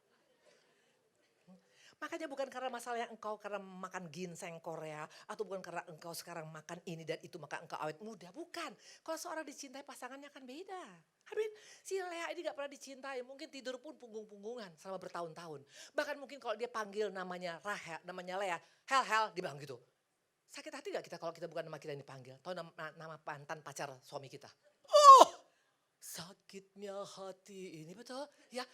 Makanya bukan karena masalahnya engkau karena makan ginseng Korea. Atau bukan karena engkau sekarang makan ini dan itu maka engkau awet muda. Bukan. Kalau seorang dicintai pasangannya akan beda. Amin. Si Lea ini gak pernah dicintai. Mungkin tidur pun punggung-punggungan selama bertahun-tahun. Bahkan mungkin kalau dia panggil namanya Rahel, namanya Lea. Hel, dia bilang gitu. Sakit hati gak kita kalau kita bukan nama kita yang dipanggil. Tahu nama mantan pacar suami kita. Sakitnya hati ini, betul? Ya,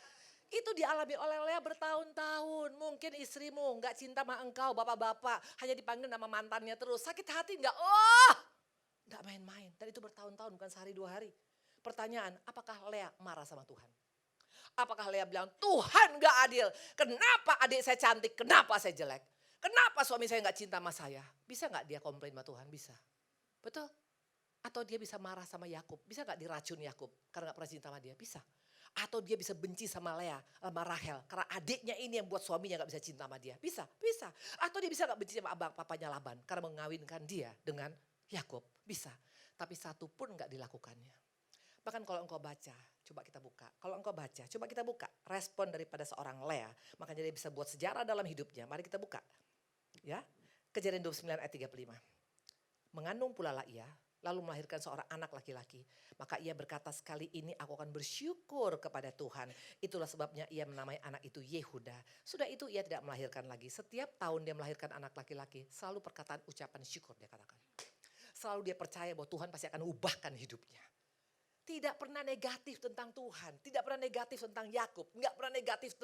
itu dialami oleh Lea bertahun-tahun. Mungkin istrimu nggak cinta sama engkau, bapak-bapak. Hanya dipanggil nama mantannya terus. Sakit hati nggak? Oh, nggak main-main. Dan itu bertahun-tahun, bukan sehari dua hari. Pertanyaan, apakah Lea marah sama Tuhan? Apakah Lea bilang, Tuhan nggak adil. Kenapa adik saya cantik, kenapa saya jelek? Kenapa suami saya nggak cinta sama saya? Bisa nggak dia komplain sama Tuhan? Bisa. Betul? Atau dia bisa marah sama Yakub, bisa gak diracun Yakub karena gak pernah cinta sama dia? Bisa. Atau dia bisa benci sama Lea, sama Rahel, karena adiknya ini yang buat suaminya gak bisa cinta sama dia? Bisa, bisa. Atau dia bisa gak benci sama abang papanya Laban karena mengawinkan dia dengan Yakub? Bisa. Tapi satu pun gak dilakukannya. Bahkan kalau engkau baca, coba kita buka. Kalau engkau baca, coba kita buka respon daripada seorang Lea. Makanya dia bisa buat sejarah dalam hidupnya. Mari kita buka. Ya, Kejadian 29 ayat 35. Mengandung pula lah ia, lalu melahirkan seorang anak laki-laki. Maka ia berkata, sekali ini aku akan bersyukur kepada Tuhan. Itulah sebabnya ia menamai anak itu Yehuda. Sudah itu ia tidak melahirkan lagi. Setiap tahun dia melahirkan anak laki-laki, selalu perkataan ucapan syukur dia katakan. Selalu dia percaya bahwa Tuhan pasti akan ubahkan hidupnya. Tidak pernah negatif tentang Tuhan, tidak pernah negatif tentang Yakub, nggak pernah negatif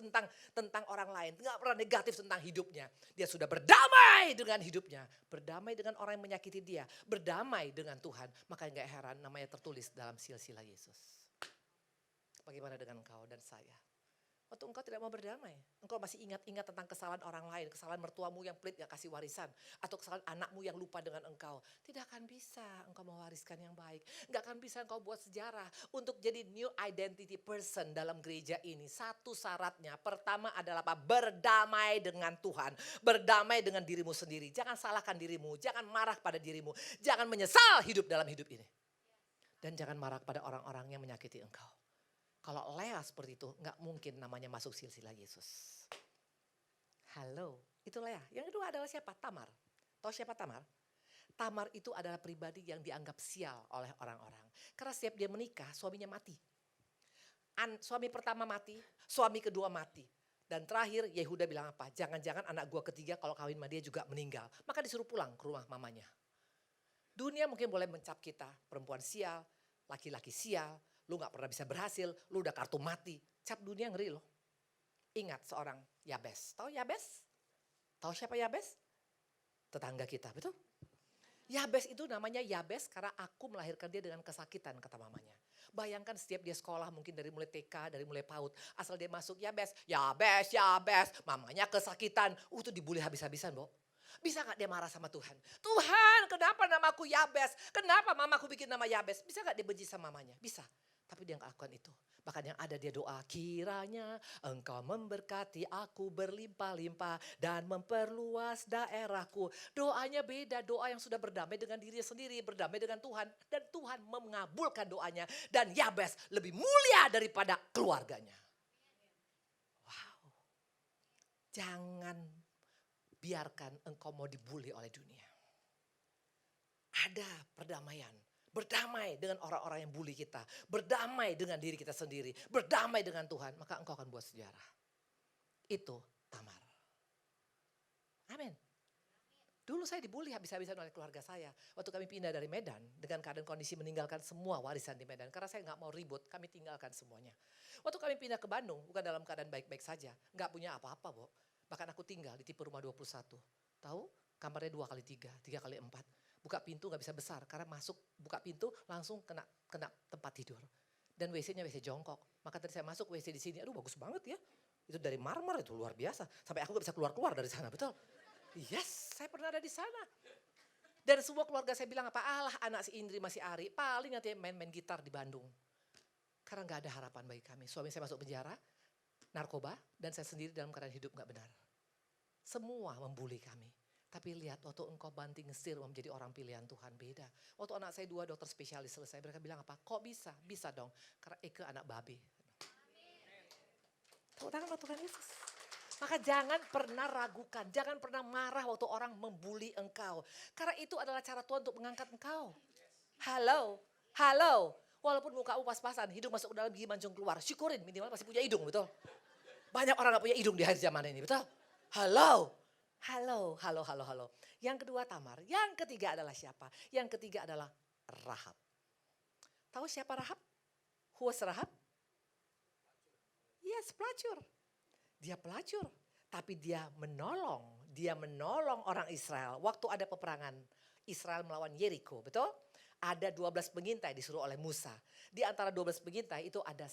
tentang orang lain, nggak pernah negatif tentang hidupnya. Dia sudah berdamai dengan hidupnya, berdamai dengan orang yang menyakiti dia, berdamai dengan Tuhan. Makanya nggak heran namanya tertulis dalam silsilah Yesus. Bagaimana dengan engkau dan saya? Waktu engkau tidak mau berdamai, engkau masih ingat-ingat tentang kesalahan orang lain, kesalahan mertuamu yang pelit gak kasih warisan, atau kesalahan anakmu yang lupa dengan engkau. Tidak akan bisa engkau mewariskan yang baik. Gak akan bisa engkau buat sejarah untuk jadi new identity person dalam gereja ini. Satu syaratnya, pertama adalah apa? Berdamai dengan Tuhan. Berdamai dengan dirimu sendiri. Jangan salahkan dirimu, jangan marah pada dirimu. Jangan menyesal hidup dalam hidup ini. Dan jangan marah pada orang-orang yang menyakiti engkau. Kalau Lea seperti itu, nggak mungkin namanya masuk silsilah Yesus. Halo, itu Lea. Yang kedua adalah siapa? Tamar. Tahu siapa Tamar? Tamar itu adalah pribadi yang dianggap sial oleh orang-orang. Karena setiap dia menikah, suaminya mati. Suami pertama mati, suami kedua mati. Dan terakhir Yehuda bilang apa? Jangan-jangan anak gua ketiga kalau kawin sama dia juga meninggal. Maka disuruh pulang ke rumah mamanya. Dunia mungkin boleh mencap kita, perempuan sial, laki-laki sial. Lu gak pernah bisa berhasil, lu udah kartu mati. Cap dunia ngeri loh. Ingat seorang Yabes. Tahu Yabes? Tahu siapa Yabes? Tetangga kita, betul? Yabes itu namanya Yabes karena aku melahirkan dia dengan kesakitan, kata mamanya. Bayangkan setiap dia sekolah mungkin dari mulai TK, dari mulai PAUD. Asal dia masuk Yabes, Yabes, Yabes. Mamanya kesakitan. Itu dibully habis-habisan, Bo. Bisa gak dia marah sama Tuhan? Tuhan, kenapa namaku Yabes? Kenapa mamaku bikin nama Yabes? Bisa gak dia benci sama mamanya? Bisa. Tapi dia gak lakukan itu. Bahkan yang ada dia doa, kiranya engkau memberkati aku berlimpah-limpah dan memperluas daerahku. Doanya beda, doa yang sudah berdamai dengan dirinya sendiri, berdamai dengan Tuhan. Dan Tuhan mengabulkan doanya. Dan Yabes lebih mulia daripada keluarganya. Wow. Jangan biarkan engkau mau dibully oleh dunia. Ada perdamaian. Berdamai dengan orang-orang yang bully kita. Berdamai dengan diri kita sendiri. Berdamai dengan Tuhan. Maka engkau akan buat sejarah. Itu Tamar. Amin. Dulu saya dibully habis-habisan oleh keluarga saya. Waktu kami pindah dari Medan. Dengan keadaan kondisi meninggalkan semua warisan di Medan. Karena saya gak mau ribut. Kami tinggalkan semuanya. Waktu kami pindah ke Bandung. Bukan dalam keadaan baik-baik saja. Gak punya apa-apa, Bo. Bahkan aku tinggal di tipe rumah 21. Tahu? Kamarnya 2x3, 3x4. Buka pintu gak bisa besar karena masuk buka pintu langsung kena tempat tidur. Dan WC-nya WC jongkok. Maka tadi saya masuk WC di sini, aduh bagus banget ya. Itu dari marmer, itu luar biasa. Sampai aku gak bisa keluar-keluar dari sana, betul? Yes, saya pernah ada di sana. Dan semua keluarga saya bilang apa? Alah anak si Indri masih Ari, paling nanti main-main gitar di Bandung. Karena gak ada harapan bagi kami. Suami saya masuk penjara, narkoba, dan saya sendiri dalam keadaan hidup gak benar. Semua membuli kami. Tapi lihat waktu engkau banting setir menjadi orang pilihan Tuhan beda. Waktu anak saya 2 dokter spesialis selesai, mereka bilang apa? Kok bisa? Bisa dong. Karena Eke anak babe. Tepuk tangan buat Tuhan Yesus. Maka jangan pernah ragukan, jangan pernah marah waktu orang membuli engkau. Karena itu adalah cara Tuhan untuk mengangkat engkau. Halo, halo. Walaupun mukamu pas-pasan, hidung masuk ke dalam gigi mancung keluar. Syukurin minimal masih punya hidung, betul? Banyak orang gak punya hidung di akhir zaman ini, betul? Halo. Halo, halo, halo, halo. Yang kedua Tamar, yang ketiga adalah siapa? Yang ketiga adalah Rahab. Tahu siapa Rahab? Who was Rahab? Yes, pelacur. Dia pelacur, tapi dia menolong orang Israel. Waktu ada peperangan Israel melawan Yeriko, betul? Ada 12 pengintai disuruh oleh Musa. Di antara 12 pengintai itu ada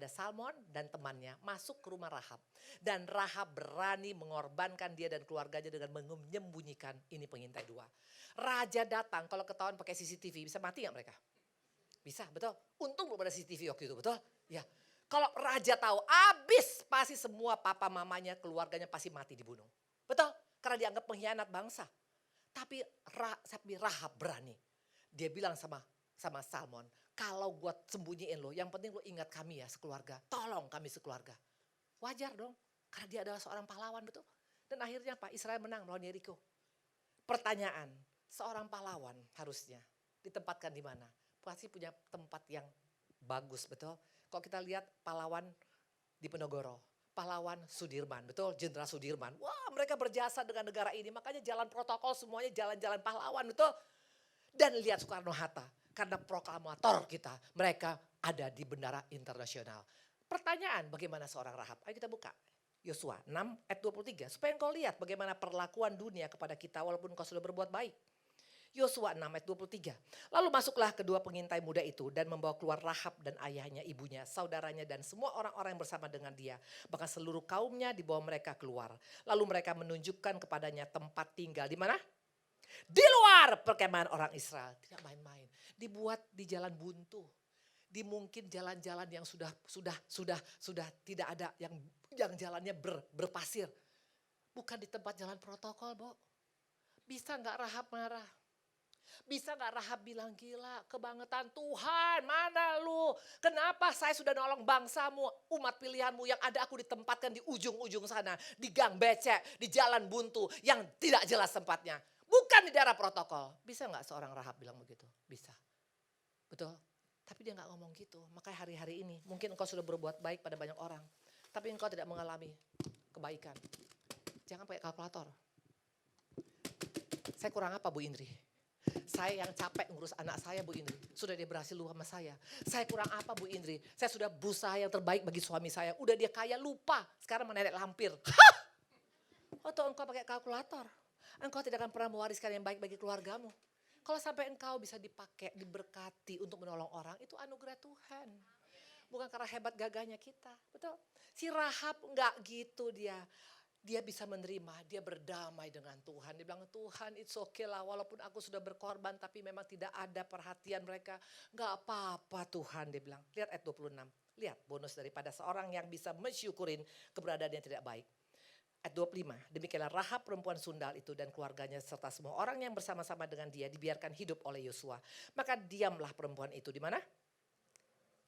Salmon dan temannya masuk ke rumah Rahab. Dan Rahab berani mengorbankan dia dan keluarganya dengan menyembunyikan ini pengintai 2. Raja datang, kalau ketahuan pakai CCTV bisa mati gak mereka? Bisa, betul. Untung belum ada CCTV waktu itu, betul? Ya. Kalau raja tahu, habis pasti semua papa mamanya, keluarganya pasti mati dibunuh. Betul? Karena dianggap pengkhianat bangsa. Tapi Rahab berani. Dia bilang sama Salmon, kalau gue sembunyiin lo, yang penting lo ingat kami ya sekeluarga. Tolong kami sekeluarga. Wajar dong, karena dia adalah seorang pahlawan, betul? Dan akhirnya apa? Israel menang melawan Yeriko. Pertanyaan, seorang pahlawan harusnya ditempatkan di mana? Pasti punya tempat yang bagus, betul? Kalau kita lihat pahlawan di Penogoro, pahlawan Sudirman, betul? Jenderal Sudirman. Wah, mereka berjasa dengan negara ini, makanya jalan protokol semuanya jalan-jalan pahlawan, betul? Dan lihat Soekarno-Hatta, karena proklamator kita, mereka ada di Bendara Internasional. Pertanyaan, bagaimana seorang Rahab? Ayo kita buka. Yosua 6 ayat 23. Supaya engkau lihat bagaimana perlakuan dunia kepada kita walaupun engkau sudah berbuat baik. Yosua 6 ayat 23. Lalu masuklah kedua pengintai muda itu dan membawa keluar Rahab dan ayahnya, ibunya, saudaranya dan semua orang-orang yang bersama dengan dia. Bahkan seluruh kaumnya dibawa mereka keluar. Lalu mereka menunjukkan kepadanya tempat tinggal di mana? Di luar perkemahan orang Israel. Tidak main-main. Dibuat di jalan buntu. Di mungkin jalan-jalan yang sudah tidak ada, yang jalannya berpasir. Bukan di tempat jalan protokol, Bo. Bisa gak Rahab marah? Bisa gak Rahab bilang, gila kebangetan Tuhan, mana lu? Kenapa saya sudah nolong bangsamu, umat pilihanmu, yang ada aku ditempatkan di ujung-ujung sana. Di gang becek, di jalan buntu yang tidak jelas tempatnya. Bukan di daerah protokol. Bisa gak seorang Rahab bilang begitu? Bisa. Betul? Tapi dia gak ngomong gitu. Makanya hari-hari ini mungkin engkau sudah berbuat baik pada banyak orang. Tapi engkau tidak mengalami kebaikan. Jangan pakai kalkulator. Saya kurang apa Bu Indri? Saya yang capek ngurus anak saya Bu Indri. Sudah dia berhasil lu sama saya. Saya kurang apa Bu Indri? Saya sudah berusaha yang terbaik bagi suami saya. Udah dia kaya lupa. Sekarang menenek lampir. Hah! Atau engkau pakai kalkulator. Engkau tidak akan pernah mewariskan yang baik bagi keluargamu. Kalau sampai engkau bisa dipakai, diberkati untuk menolong orang, itu anugerah Tuhan. Bukan karena hebat gagahnya kita. Betul? Si Rahab enggak gitu dia. Dia bisa menerima, dia berdamai dengan Tuhan. Dia bilang, Tuhan it's okay lah walaupun aku sudah berkorban tapi memang tidak ada perhatian mereka. Enggak apa-apa Tuhan, dia bilang. Lihat ayat 26, lihat bonus daripada seorang yang bisa mensyukurin keberadaan yang tidak baik. Ayat 25, demikianlah Rahab perempuan sundal itu dan keluarganya serta semua orang yang bersama-sama dengan dia dibiarkan hidup oleh Yosua. Maka diamlah perempuan itu di mana?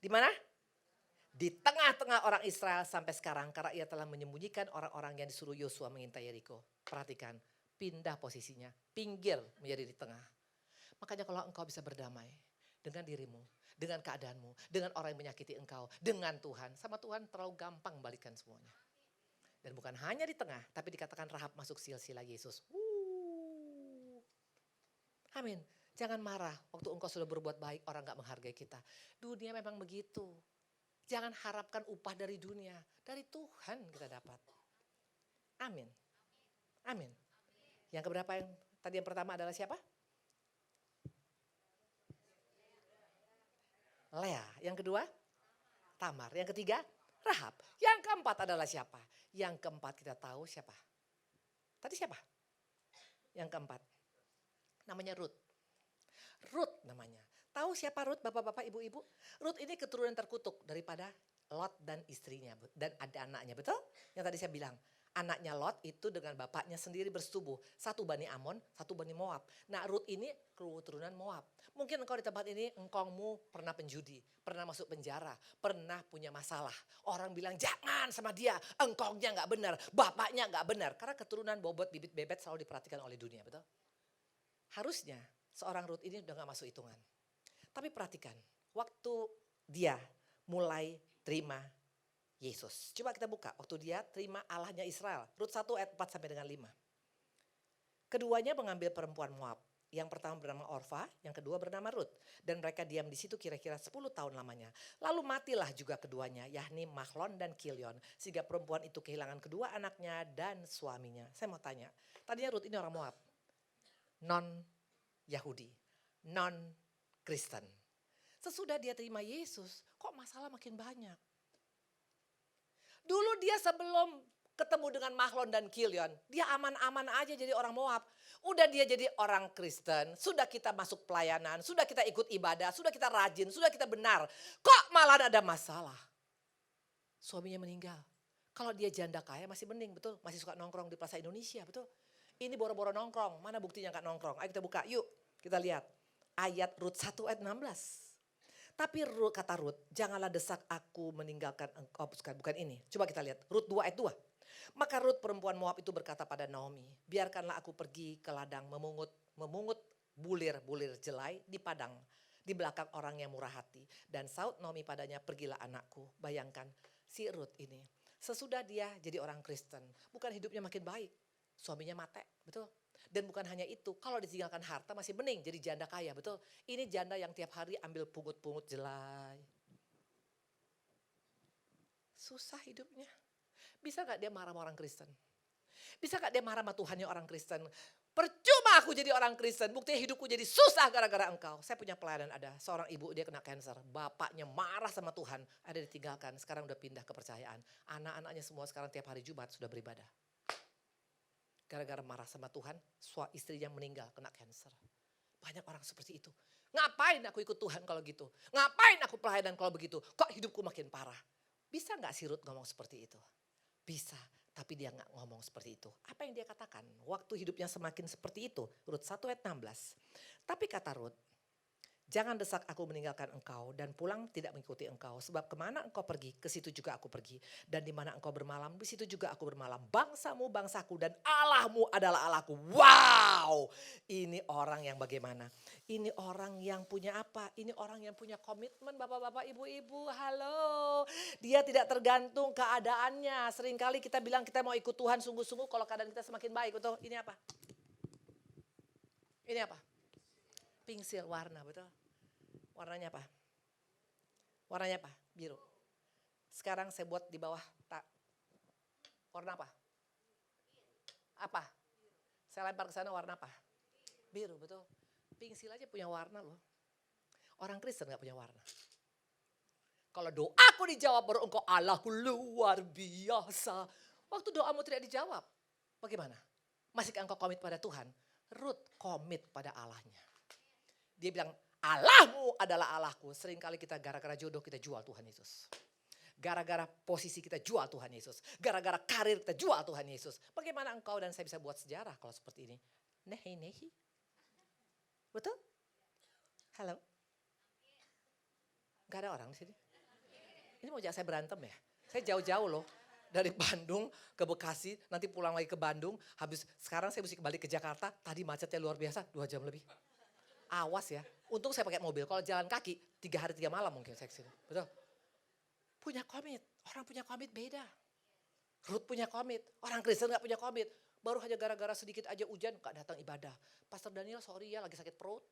Di mana? Di tengah-tengah orang Israel sampai sekarang karena ia telah menyembunyikan orang-orang yang disuruh Yosua mengintai Yeriko. Perhatikan, pindah posisinya, pinggir menjadi di tengah. Makanya kalau engkau bisa berdamai dengan dirimu, dengan keadaanmu, dengan orang yang menyakiti engkau, dengan Tuhan, sama Tuhan terlalu gampang balikan semuanya. Dan bukan hanya di tengah, tapi dikatakan Rahab masuk silsilah Yesus. Amin. Jangan marah waktu engkau sudah berbuat baik, orang gak menghargai kita. Dunia memang begitu. Jangan harapkan upah dari dunia. Dari Tuhan kita dapat. Amin. Amin. Yang keberapa yang pertama adalah siapa? Lea. Yang kedua? Tamar. Yang ketiga? Rahab. Yang keempat adalah siapa? Yang keempat kita tahu siapa? Tadi siapa? Yang keempat. Namanya Ruth. Ruth namanya. Tahu siapa Ruth, bapak-bapak, ibu-ibu? Ruth ini keturunan terkutuk daripada Lot dan istrinya dan ada anaknya, betul? Yang tadi saya bilang, anaknya Lot itu dengan bapaknya sendiri bersetubuh. Satu Bani Amon, satu Bani Moab. Nah Ruth ini keturunan Moab. Mungkin engkau di tempat ini, engkaumu pernah penjudi, pernah masuk penjara, pernah punya masalah. Orang bilang jangan sama dia, engkaunya gak benar, bapaknya gak benar. Karena keturunan bobot bibit bebet selalu diperhatikan oleh dunia, betul? Harusnya seorang Ruth ini udah gak masuk hitungan. Tapi perhatikan, waktu dia mulai terima Yesus. Coba kita buka, waktu dia terima Allahnya Israel. Rut 1 ayat 4 sampai dengan 5. Keduanya mengambil perempuan Moab Yang pertama bernama Orfa, yang kedua bernama Rut. Dan mereka diam di situ kira-kira 10 tahun lamanya. Lalu matilah juga keduanya, yakni Mahlon dan Kilion. Sehingga perempuan itu kehilangan kedua anaknya dan suaminya. Saya mau tanya, tadinya Rut ini orang Moab. Non-Yahudi, non-Kristen. Sesudah dia terima Yesus, kok masalah makin banyak. Dulu dia sebelum ketemu dengan Mahlon dan Kilion, dia aman-aman aja jadi orang Moab. Udah dia jadi orang Kristen, sudah kita masuk pelayanan, sudah kita ikut ibadah, sudah kita rajin, sudah kita benar. Kok malah ada masalah? Suaminya meninggal. Kalau dia janda kaya masih mending, betul? Masih suka nongkrong di Plaza Indonesia, betul? Ini boro-boro nongkrong, mana buktinya gak nongkrong? Ayo kita buka, yuk kita lihat. Ayat Rut 1 ayat 16. Tapi kata Rut, janganlah desak aku meninggalkan engkau. Bukan ini, coba kita lihat. Rut 2 ayat 2. Maka Rut perempuan Moab itu berkata pada Naomi, biarkanlah aku pergi ke ladang memungut bulir-bulir jelai di padang, di belakang orang yang murah hati. Dan saut Naomi padanya, pergilah anakku. Bayangkan si Rut ini, sesudah dia jadi orang Kristen, bukan hidupnya makin baik, suaminya mati, betul? Dan bukan hanya itu, kalau ditinggalkan harta masih bening, jadi janda kaya, betul? Ini janda yang tiap hari ambil pungut-pungut jelai. Susah hidupnya. Bisa gak dia marah sama orang Kristen? Bisa gak dia marah sama Tuhannya orang Kristen? Percuma aku jadi orang Kristen, buktinya hidupku jadi susah gara-gara engkau. Saya punya pelayanan, ada seorang ibu, dia kena cancer. Bapaknya marah sama Tuhan, ada ditinggalkan, sekarang udah pindah kepercayaan. Anak-anaknya semua sekarang tiap hari Jumat sudah beribadah. Gara-gara marah sama Tuhan, istri yang meninggal kena cancer. Banyak orang seperti itu. Ngapain aku ikut Tuhan kalau gitu? Ngapain aku pelayanan kalau begitu? Kok hidupku makin parah? Bisa gak si Rut ngomong seperti itu? Bisa, tapi dia gak ngomong seperti itu. Apa yang dia katakan? Waktu hidupnya semakin seperti itu. Rut 1 ayat 16. Tapi kata Rut, jangan desak aku meninggalkan engkau dan pulang tidak mengikuti engkau. Sebab kemana engkau pergi, ke situ juga aku pergi. Dan di mana engkau bermalam, di situ juga aku bermalam. Bangsamu bangsaku dan Allahmu adalah Allahku. Wow, ini orang yang bagaimana? Ini orang yang punya apa? Ini orang yang punya komitmen, bapak-bapak, ibu-ibu. Halo, dia tidak tergantung keadaannya. Seringkali kita bilang kita mau ikut Tuhan sungguh-sungguh kalau keadaan kita semakin baik. Betul? Ini apa? Ini apa? Pingsil warna, betul. Warnanya apa? Warnanya apa? Biru. Sekarang saya buat di bawah tak. Warna apa? Apa? Saya lempar ke sana warna apa? Biru, betul. Pingsil aja punya warna loh. Orang Kristen gak punya warna. Kalau doaku dijawab baru engkau Allahku luar biasa. Waktu doamu tidak dijawab, bagaimana? Masihkah engkau komit pada Tuhan? Rut komit pada Allahnya. Dia bilang, Allahmu adalah Allahku. Seringkali kita gara-gara jodoh kita jual Tuhan Yesus. Gara-gara posisi kita jual Tuhan Yesus. Gara-gara karir kita jual Tuhan Yesus. Bagaimana engkau dan saya bisa buat sejarah kalau seperti ini? Nehi. Betul? Halo? Gak ada orang di sini? Ini mau ajak saya berantem ya? Saya jauh-jauh loh. Dari Bandung ke Bekasi, nanti pulang lagi ke Bandung. Habis sekarang saya mesti kembali ke Jakarta. Tadi macetnya luar biasa, 2 jam lebih. Awas ya, untung saya pakai mobil. Kalau jalan kaki, 3 hari 3 malam mungkin saya kesini. Betul? Punya komit, orang punya komit beda. Ruth punya komit, orang Kristen gak punya komit. Baru hanya gara-gara sedikit aja hujan gak datang ibadah. Pastor Daniel sorry ya lagi sakit perut.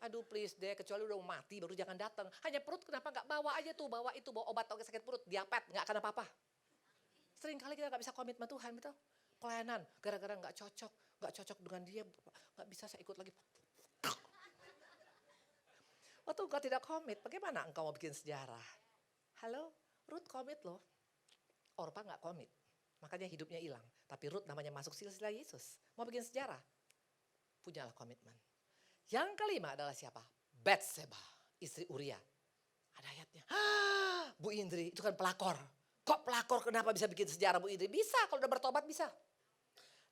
Aduh please deh, kecuali udah mau mati baru jangan datang. Hanya perut kenapa gak bawa aja tuh, bawa obat obat sakit perut, diabetes gak akan apa-apa. Sering kali kita gak bisa komit sama Tuhan, betul? Pelayanan, gara-gara gak cocok dengan dia, gak bisa saya ikut lagi. Waktu engkau tidak komit, bagaimana engkau mau bikin sejarah? Halo, Ruth komit loh. Orpa gak komit, makanya hidupnya hilang. Tapi Ruth namanya masuk silsilah Yesus. Mau bikin sejarah, punyalah komitmen. Yang kelima adalah siapa? Batseba, istri Uria. Ada ayatnya. Bu Indri, itu kan pelakor. Kok pelakor kenapa bisa bikin sejarah Bu Indri? Bisa, kalau udah bertobat bisa.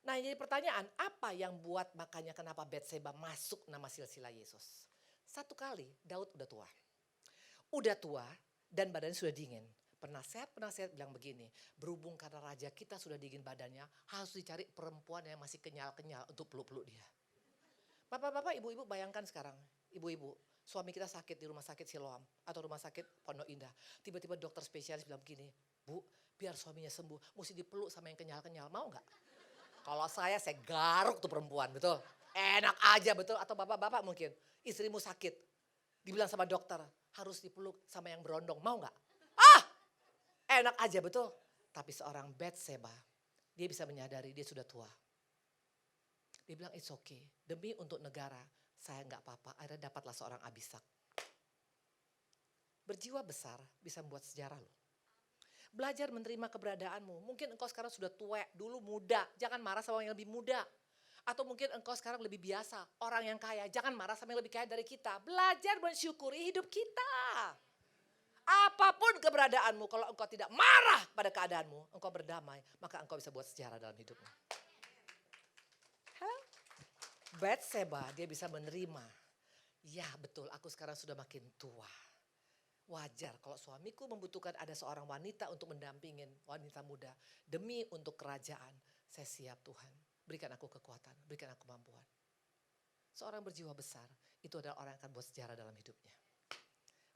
Nah jadi pertanyaan, apa yang buat makanya kenapa Batseba masuk nama silsilah Yesus? Satu kali Daud udah tua. Udah tua dan badannya sudah dingin. Penasihat bilang begini, berhubung karena raja kita sudah dingin badannya, harus dicari perempuan yang masih kenyal-kenyal untuk peluk-peluk dia. Bapak-bapak, ibu-ibu bayangkan sekarang, ibu-ibu, suami kita sakit di rumah sakit Siloam atau rumah sakit Pondok Indah. Tiba-tiba dokter spesialis bilang begini, Bu, biar suaminya sembuh, mesti dipeluk sama yang kenyal-kenyal, mau gak? Kalau saya garuk tuh perempuan, betul. Enak aja betul, atau bapak-bapak mungkin, istrimu sakit, dibilang sama dokter, harus dipeluk sama yang berondong, mau nggak? Ah, enak aja betul. Tapi seorang Batseba, dia bisa menyadari dia sudah tua. Dia bilang it's okay, demi untuk negara, saya nggak apa-apa, akhirnya dapatlah seorang Abisak. Berjiwa besar bisa membuat sejarah loh. Belajar menerima keberadaanmu. Mungkin engkau sekarang sudah tua, dulu muda, jangan marah sama yang lebih muda. Atau mungkin engkau sekarang lebih biasa, orang yang kaya, jangan marah sama yang lebih kaya dari kita. Belajar mensyukuri hidup kita. Apapun keberadaanmu, kalau engkau tidak marah pada keadaanmu, engkau berdamai, maka engkau bisa buat sejarah dalam hidupmu. Hah? Batseba, dia bisa menerima. Ya betul, aku sekarang sudah makin tua. Wajar kalau suamiku membutuhkan ada seorang wanita untuk mendampingin wanita muda. Demi untuk kerajaan, saya siap Tuhan. Berikan aku kekuatan, berikan aku kemampuan. Seorang berjiwa besar, itu adalah orang yang akan buat sejarah dalam hidupnya.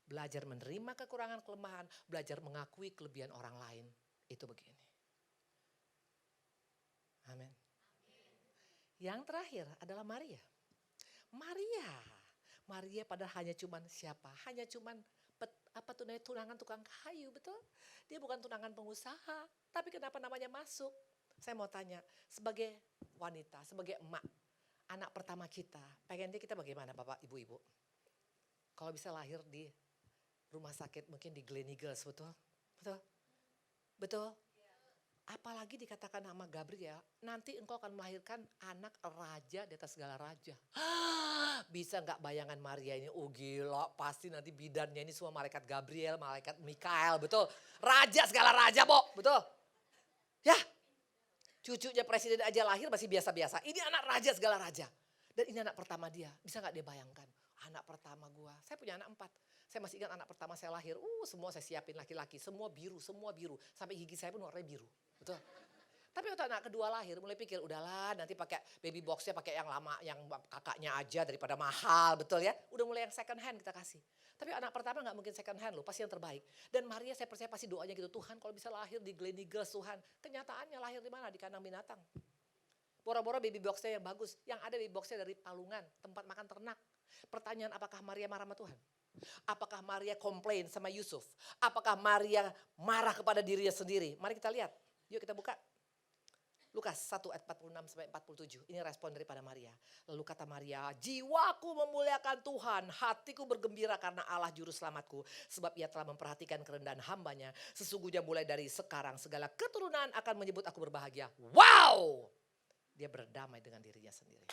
Belajar menerima kekurangan kelemahan, belajar mengakui kelebihan orang lain. Itu begini. Amin. Yang terakhir adalah Maria. Maria padahal hanya cuman siapa? Hanya cuman tunangan tukang kayu, betul? Dia bukan tunangan pengusaha, tapi kenapa namanya masuk? Saya mau tanya, sebagai wanita, sebagai emak, anak pertama kita, pengennya kita bagaimana Bapak, Ibu-ibu? Kalau bisa lahir di rumah sakit, mungkin di Gleneagles, betul? Betul? Betul? Apalagi dikatakan nama Gabriel, nanti engkau akan melahirkan anak raja di atas segala raja. Bisa gak bayangan Maria ini? Oh gila, pasti nanti bidannya ini semua malaikat Gabriel, malaikat Mikael, betul? Raja segala raja, betul? Ya, cucunya presiden aja lahir masih biasa-biasa. Ini anak raja segala raja. Dan ini anak pertama dia, bisa gak dia bayangkan? Anak pertama gua, saya punya anak 4. Saya masih ingat anak pertama saya lahir, semua saya siapin laki-laki, semua biru. Sampai gigi saya pun warnanya biru, betul. Tapi waktu anak kedua lahir mulai pikir udahlah nanti pakai baby boxnya pakai yang lama, yang kakaknya aja daripada mahal, betul ya. Udah mulai yang second hand kita kasih. Tapi anak pertama gak mungkin second hand loh, pasti yang terbaik. Dan Maria saya percaya pasti doanya gitu, Tuhan kalau bisa lahir di Gleneagles Tuhan. Kenyataannya lahir di mana? Di kandang binatang. Boro-boro baby boxnya yang bagus, yang ada baby boxnya dari palungan, tempat makan ternak. Pertanyaan, apakah Maria marah sama Tuhan? Apakah Maria komplain sama Yusuf? Apakah Maria marah kepada dirinya sendiri? Mari kita lihat. Yuk kita buka. Lukas 1 ayat 46 sampai 47. Ini respon daripada Maria. Lalu kata Maria, jiwaku memuliakan Tuhan, hatiku bergembira karena Allah juru selamatku. Sebab ia telah memperhatikan kerendahan hambanya. Sesungguhnya mulai dari sekarang segala keturunan akan menyebut aku berbahagia. Wow! Dia berdamai dengan dirinya sendiri.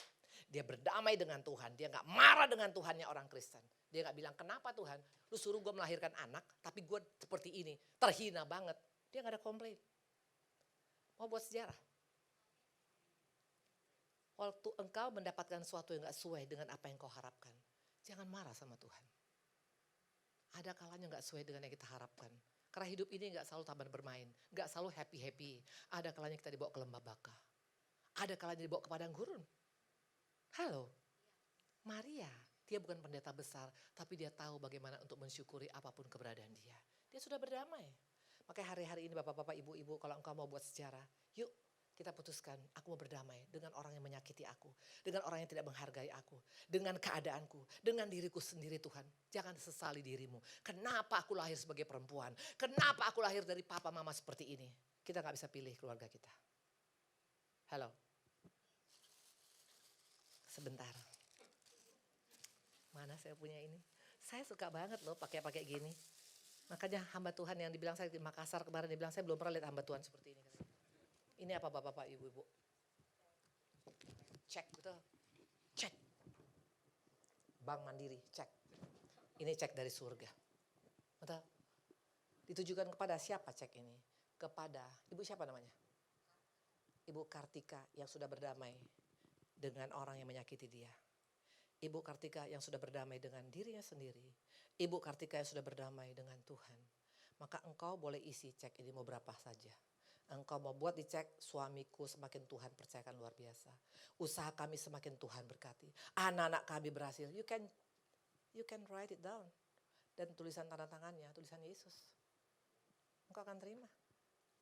Dia berdamai dengan Tuhan. Dia gak marah dengan Tuhannya orang Kristen. Dia gak bilang, kenapa Tuhan? Lu suruh gue melahirkan anak, tapi gue seperti ini. Terhina banget. Dia gak ada komplain. Mau buat sejarah. Waktu engkau mendapatkan sesuatu yang gak sesuai dengan apa yang kau harapkan. Jangan marah sama Tuhan. Ada kalanya gak sesuai dengan yang kita harapkan. Karena hidup ini gak selalu taman bermain. Gak selalu happy-happy. Ada kalanya kita dibawa ke lembah baka. Ada kalanya dibawa ke padang gurun. Halo, Maria, dia bukan pendeta besar, tapi dia tahu bagaimana untuk mensyukuri apapun keberadaan dia. Dia sudah berdamai. Makanya hari-hari ini bapak-bapak, ibu-ibu, kalau engkau mau buat sejarah, yuk kita putuskan, aku mau berdamai dengan orang yang menyakiti aku, dengan orang yang tidak menghargai aku, dengan keadaanku, dengan diriku sendiri Tuhan. Jangan sesali dirimu. Kenapa aku lahir sebagai perempuan? Kenapa aku lahir dari papa mama seperti ini? Kita gak bisa pilih keluarga kita. Halo. Sebentar. Mana saya punya ini? Saya suka banget loh pakai gini. Makanya hamba Tuhan yang dibilang saya di Makassar kemarin dibilang saya belum pernah lihat hamba Tuhan seperti ini. Ini apa bapak-bapak, ibu-ibu? Cek betul. Cek. Bank Mandiri, cek. Ini cek dari surga. Betul. Ditujukan kepada siapa cek ini? Kepada ibu siapa namanya? Ibu Kartika yang sudah berdamai dengan orang yang menyakiti dia. Ibu Kartika yang sudah berdamai dengan dirinya sendiri. Ibu Kartika yang sudah berdamai dengan Tuhan. Maka engkau boleh isi cek ini mau berapa saja. Engkau mau buat dicek, suamiku semakin Tuhan percayakan luar biasa. Usaha kami semakin Tuhan berkati. Anak-anak kami berhasil. You can write it down. Dan tulisan tanda tangannya, tulisan Yesus. Engkau akan terima.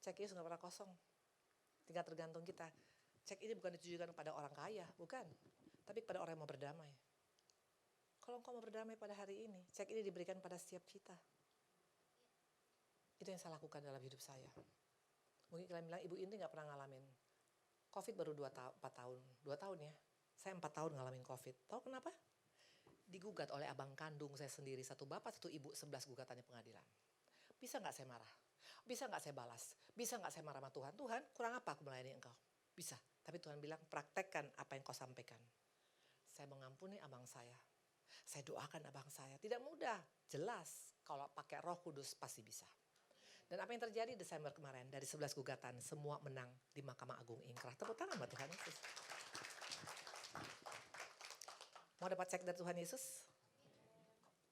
Cek Yesus gak pernah kosong. Tinggal tergantung kita. Cek ini bukan ditujukan kepada orang kaya, bukan. tapi kepada orang yang mau berdamai. Kalau engkau mau berdamai pada hari ini, cek ini diberikan pada setiap kita. Itu yang saya lakukan dalam hidup saya. Mungkin kalian bilang, Ibu Indri gak pernah ngalamin. Covid baru 4 tahun. 2 tahun ya. Saya 4 tahun ngalamin Covid. Tahu kenapa? Digugat oleh abang kandung saya sendiri. 1 bapak, 1 ibu, 11 gugatannya pengadilan. Bisa gak saya marah? Bisa gak saya balas? Bisa gak saya marah sama Tuhan? Tuhan, kurang apa aku melayani engkau? Bisa. Tapi Tuhan bilang, praktekkan apa yang kau sampaikan. Saya mengampuni abang saya. Saya doakan abang saya. Tidak mudah. Jelas. Kalau pakai Roh Kudus pasti bisa. Dan apa yang terjadi Desember kemarin, dari 11 gugatan, semua menang di Mahkamah Agung Ingkrah. Tepuk tangan buat Tuhan Yesus. Mau dapat cek dari Tuhan Yesus?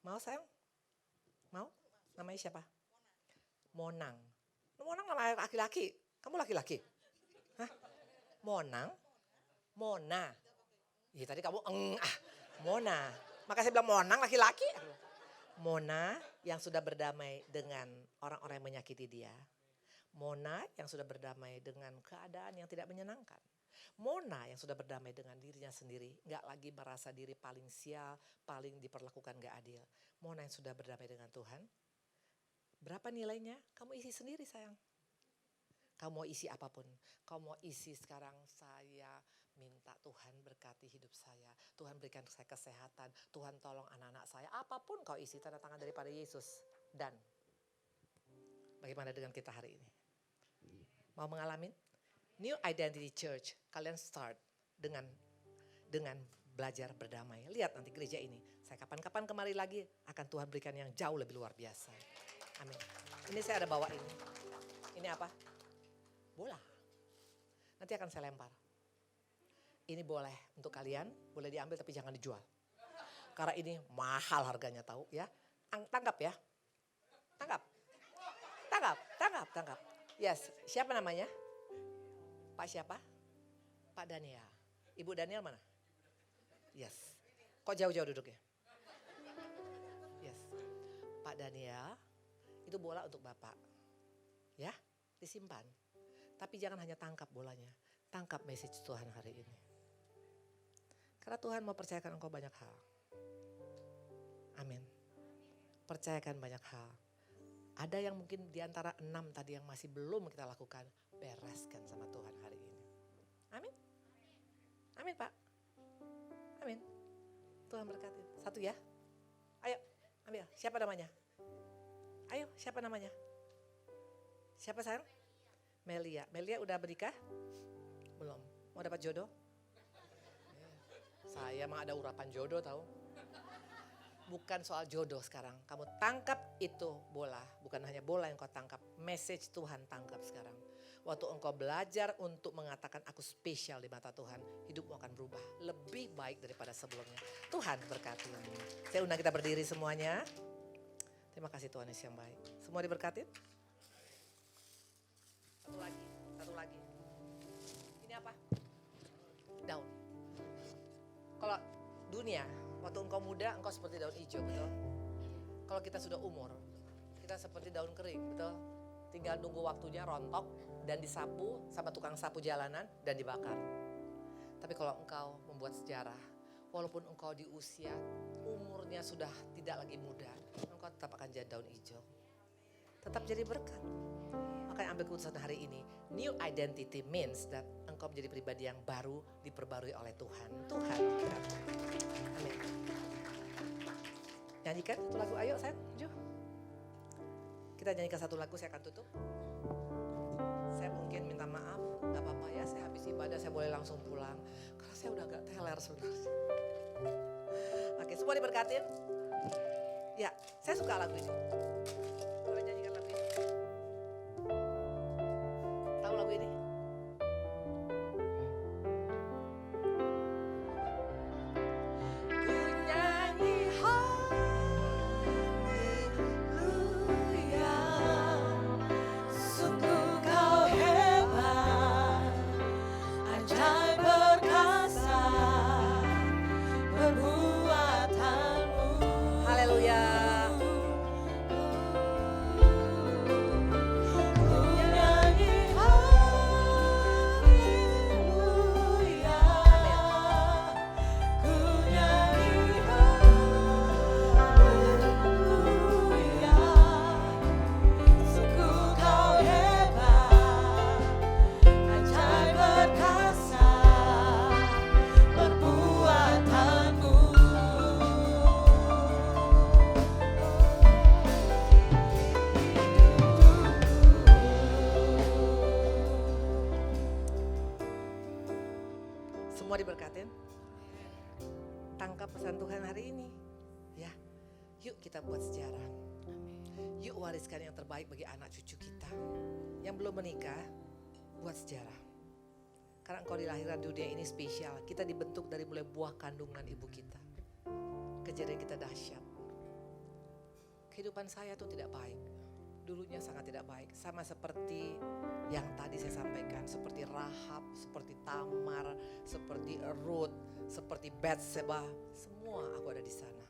Mau sayang? Mau? Namanya siapa? Monang. Monang nama laki-laki. Kamu laki-laki? Hah? Monang? Mona. Iya tadi kamu Mona. Maka saya bilang Monang laki-laki. Mona yang sudah berdamai dengan orang-orang yang menyakiti dia. Mona yang sudah berdamai dengan keadaan yang tidak menyenangkan. Mona yang sudah berdamai dengan dirinya sendiri. Gak lagi merasa diri paling sial, paling diperlakukan gak adil. Mona yang sudah berdamai dengan Tuhan. Berapa nilainya? Kamu isi sendiri sayang. Kamu mau isi apapun. Kamu mau isi sekarang saya minta Tuhan berkati hidup saya. Tuhan berikan saya kesehatan. Tuhan tolong anak-anak saya. Apapun kau isi tanda tangan daripada Yesus. Dan bagaimana dengan kita hari ini? Mau mengalami? New Identity Church. Kalian start dengan belajar berdamai. Lihat nanti gereja ini. Saya kapan-kapan kemari lagi akan Tuhan berikan yang jauh lebih luar biasa. Amin. Ini saya ada bawa ini. Ini apa? Bola. Nanti akan saya lempar. Ini boleh untuk kalian, boleh diambil tapi jangan dijual. Karena ini mahal harganya tahu ya. Tangkap ya. Tangkap. Yes, siapa namanya? Pak siapa? Pak Daniel. Ibu Daniel mana? Yes. Kok jauh-jauh duduknya? Yes. Pak Daniel, itu bola untuk Bapak. Ya, disimpan. Tapi jangan hanya tangkap bolanya. Tangkap message Tuhan hari ini. Karena Tuhan mau percayakan engkau banyak hal. Amin. Percayakan banyak hal. Ada yang mungkin di antara 6 tadi yang masih belum kita lakukan. Bereskan sama Tuhan hari ini. Amin. Amin Pak. Amin. Tuhan berkati. 1 ya. Ayo ambil. Siapa namanya? Ayo siapa namanya? Siapa sayang? Melia. Melia udah bernikah? Belum. Mau dapat jodoh? Saya mah ada urapan jodoh tahu. Bukan soal jodoh sekarang. Kamu tangkap itu bola. Bukan hanya bola yang kau tangkap. Message Tuhan tangkap sekarang. Waktu engkau belajar untuk mengatakan aku spesial di mata Tuhan. Hidupmu akan berubah. Lebih baik daripada sebelumnya. Tuhan berkati. Saya undang kita berdiri semuanya. Terima kasih Tuhan Yesus yang baik. Semua diberkatin? Satu lagi. Ini apa? Daun. Kalau dunia, waktu engkau muda, engkau seperti daun hijau, betul? Kalau kita sudah umur, kita seperti daun kering, betul? Tinggal nunggu waktunya rontok dan disapu sama tukang sapu jalanan dan dibakar. Tapi kalau engkau membuat sejarah, walaupun engkau di usia, umurnya sudah tidak lagi muda, engkau tetap akan jadi daun hijau. Tetap jadi berkat. Makanya ambil keputusan hari ini. New identity means that engkau menjadi pribadi yang baru, diperbarui oleh Tuhan. Tuhan. Amin. Nyanyikan satu lagu, ayo sayang, maju. Kita nyanyikan satu lagu, saya akan tutup. Saya mungkin minta maaf, gak apa-apa ya, saya habis ibadah, saya boleh langsung pulang. Karena saya udah agak teler sebenarnya. Oke, semua diberkatin? Ya, saya suka lagu ini. Boleh nyanyikan lagu ini? Tahu lagu ini? Ku nyanyi haleluya, sungguh kau hebat, ajaib perkasa perbuatanmu. Haleluya. Semua diberkatin. Tangkap pesan Tuhan hari ini. Ya, yuk kita buat sejarah. Yuk wariskan yang terbaik bagi anak cucu kita. Yang belum menikah, buat sejarah. Karena engkau dilahirkan dunia ini spesial. Kita dibentuk dari mulai buah kandungan ibu kita. Kejadian kita dahsyat. Kehidupan saya tuh tidak baik. Dulunya sangat tidak baik. Sama seperti yang tadi saya sampaikan. Seperti Rahab, seperti Tamar, seperti Ruth, seperti Batseba. Semua aku ada di sana.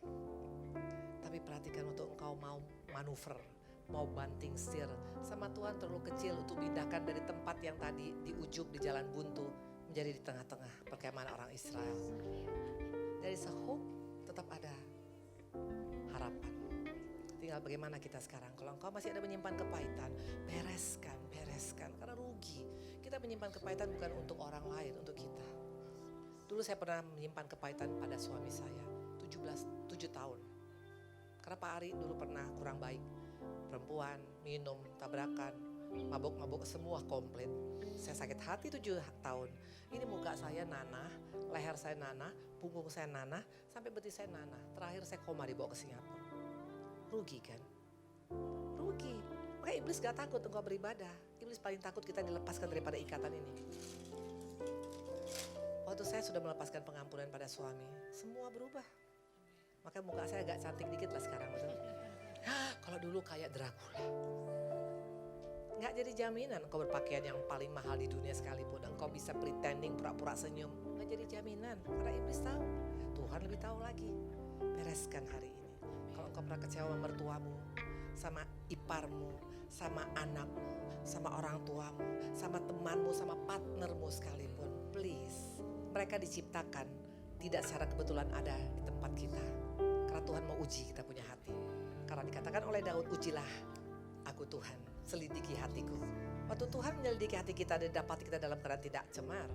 Tapi perhatikan waktu engkau mau manuver, mau banting setir. Sama Tuhan terlalu kecil untuk pindahkan dari tempat yang tadi di ujung di jalan buntu menjadi di tengah-tengah perkemahan orang Israel. Dari hope tetap ada harapan. Tinggal bagaimana kita sekarang. Kalau engkau masih ada menyimpan kepahitan, bereskan. Karena rugi. Kita menyimpan kepahitan bukan untuk orang lain, untuk kita. Dulu saya pernah menyimpan kepahitan pada suami saya, 7 tahun. Karena Pak Ari dulu pernah kurang baik. Perempuan, minum, tabrakan, mabuk-mabuk semua komplit. Saya sakit hati 7 tahun. Ini muka saya nanah, leher saya nanah, punggung saya nanah, sampai betis saya nanah. Terakhir saya koma dibawa ke Singapura. Rugi kan? Rugi. Makanya iblis gak takut engkau beribadah. Iblis paling takut kita dilepaskan daripada ikatan ini. Waktu saya sudah melepaskan pengampunan pada suami, semua berubah. Makanya muka saya agak cantik dikit lah sekarang. Kalau dulu kayak Dracula. Gak jadi jaminan engkau berpakaian yang paling mahal di dunia sekalipun. Engkau bisa pretending pura-pura senyum. Gak jadi jaminan karena iblis tahu. Tuhan lebih tahu lagi. Bereskan hari ini. Kalau engkau pernah kecewa sama mertuamu, sama iparmu, sama anakmu, sama orang tuamu, sama temanmu, sama partnermu sekalipun. Please. Mereka diciptakan tidak secara kebetulan ada di tempat kita. Karena Tuhan mau uji kita punya hati. Karena dikatakan oleh Daud, ujilah aku Tuhan, selidiki hatiku. Waktu Tuhan menyelidiki hati kita dan dapat kita dalam keadaan tidak cemar.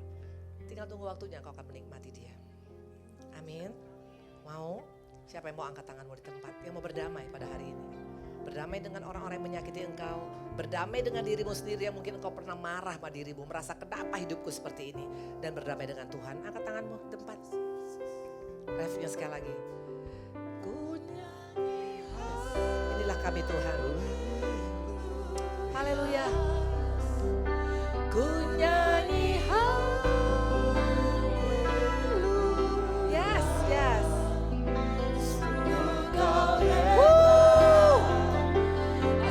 Tinggal tunggu waktunya kau akan menikmati dia. Amin. Mau? Siapa yang mau angkat tanganmu di tempat? Yang mau berdamai pada hari ini? Berdamai dengan orang-orang yang menyakiti engkau. Berdamai dengan dirimu sendiri yang mungkin engkau pernah marah sama dirimu. Merasa kenapa hidupku seperti ini. Dan berdamai dengan Tuhan. Angkat tanganmu di tempat. Refnya sekali lagi. Inilah kami Tuhan. Haleluya. Ku nyanyi haleluya. Yes.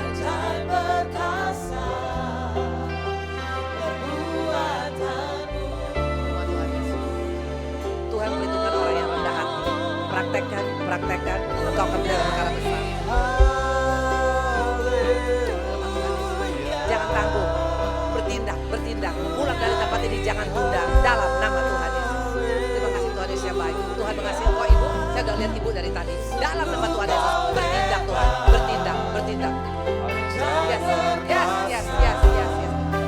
Ajaib perkasa perbuatanmu. Tuhan melindungi orang yang rendah hati. Praktekkan. Engkau akan mendapat perkara besar. Jangan tanggung. Bertindak. Pulang dari tempat ini jangan tunda. Dalam nama Tuhan Yesus. Terima kasih Tuhan Yesus yang baik. Tuhan mengasihi engkau ibu. Saya sudah lihat ibu dari tadi. Dalam nama Tuhan Yesus. Bertindak Tuhan. Bertindak. Yes.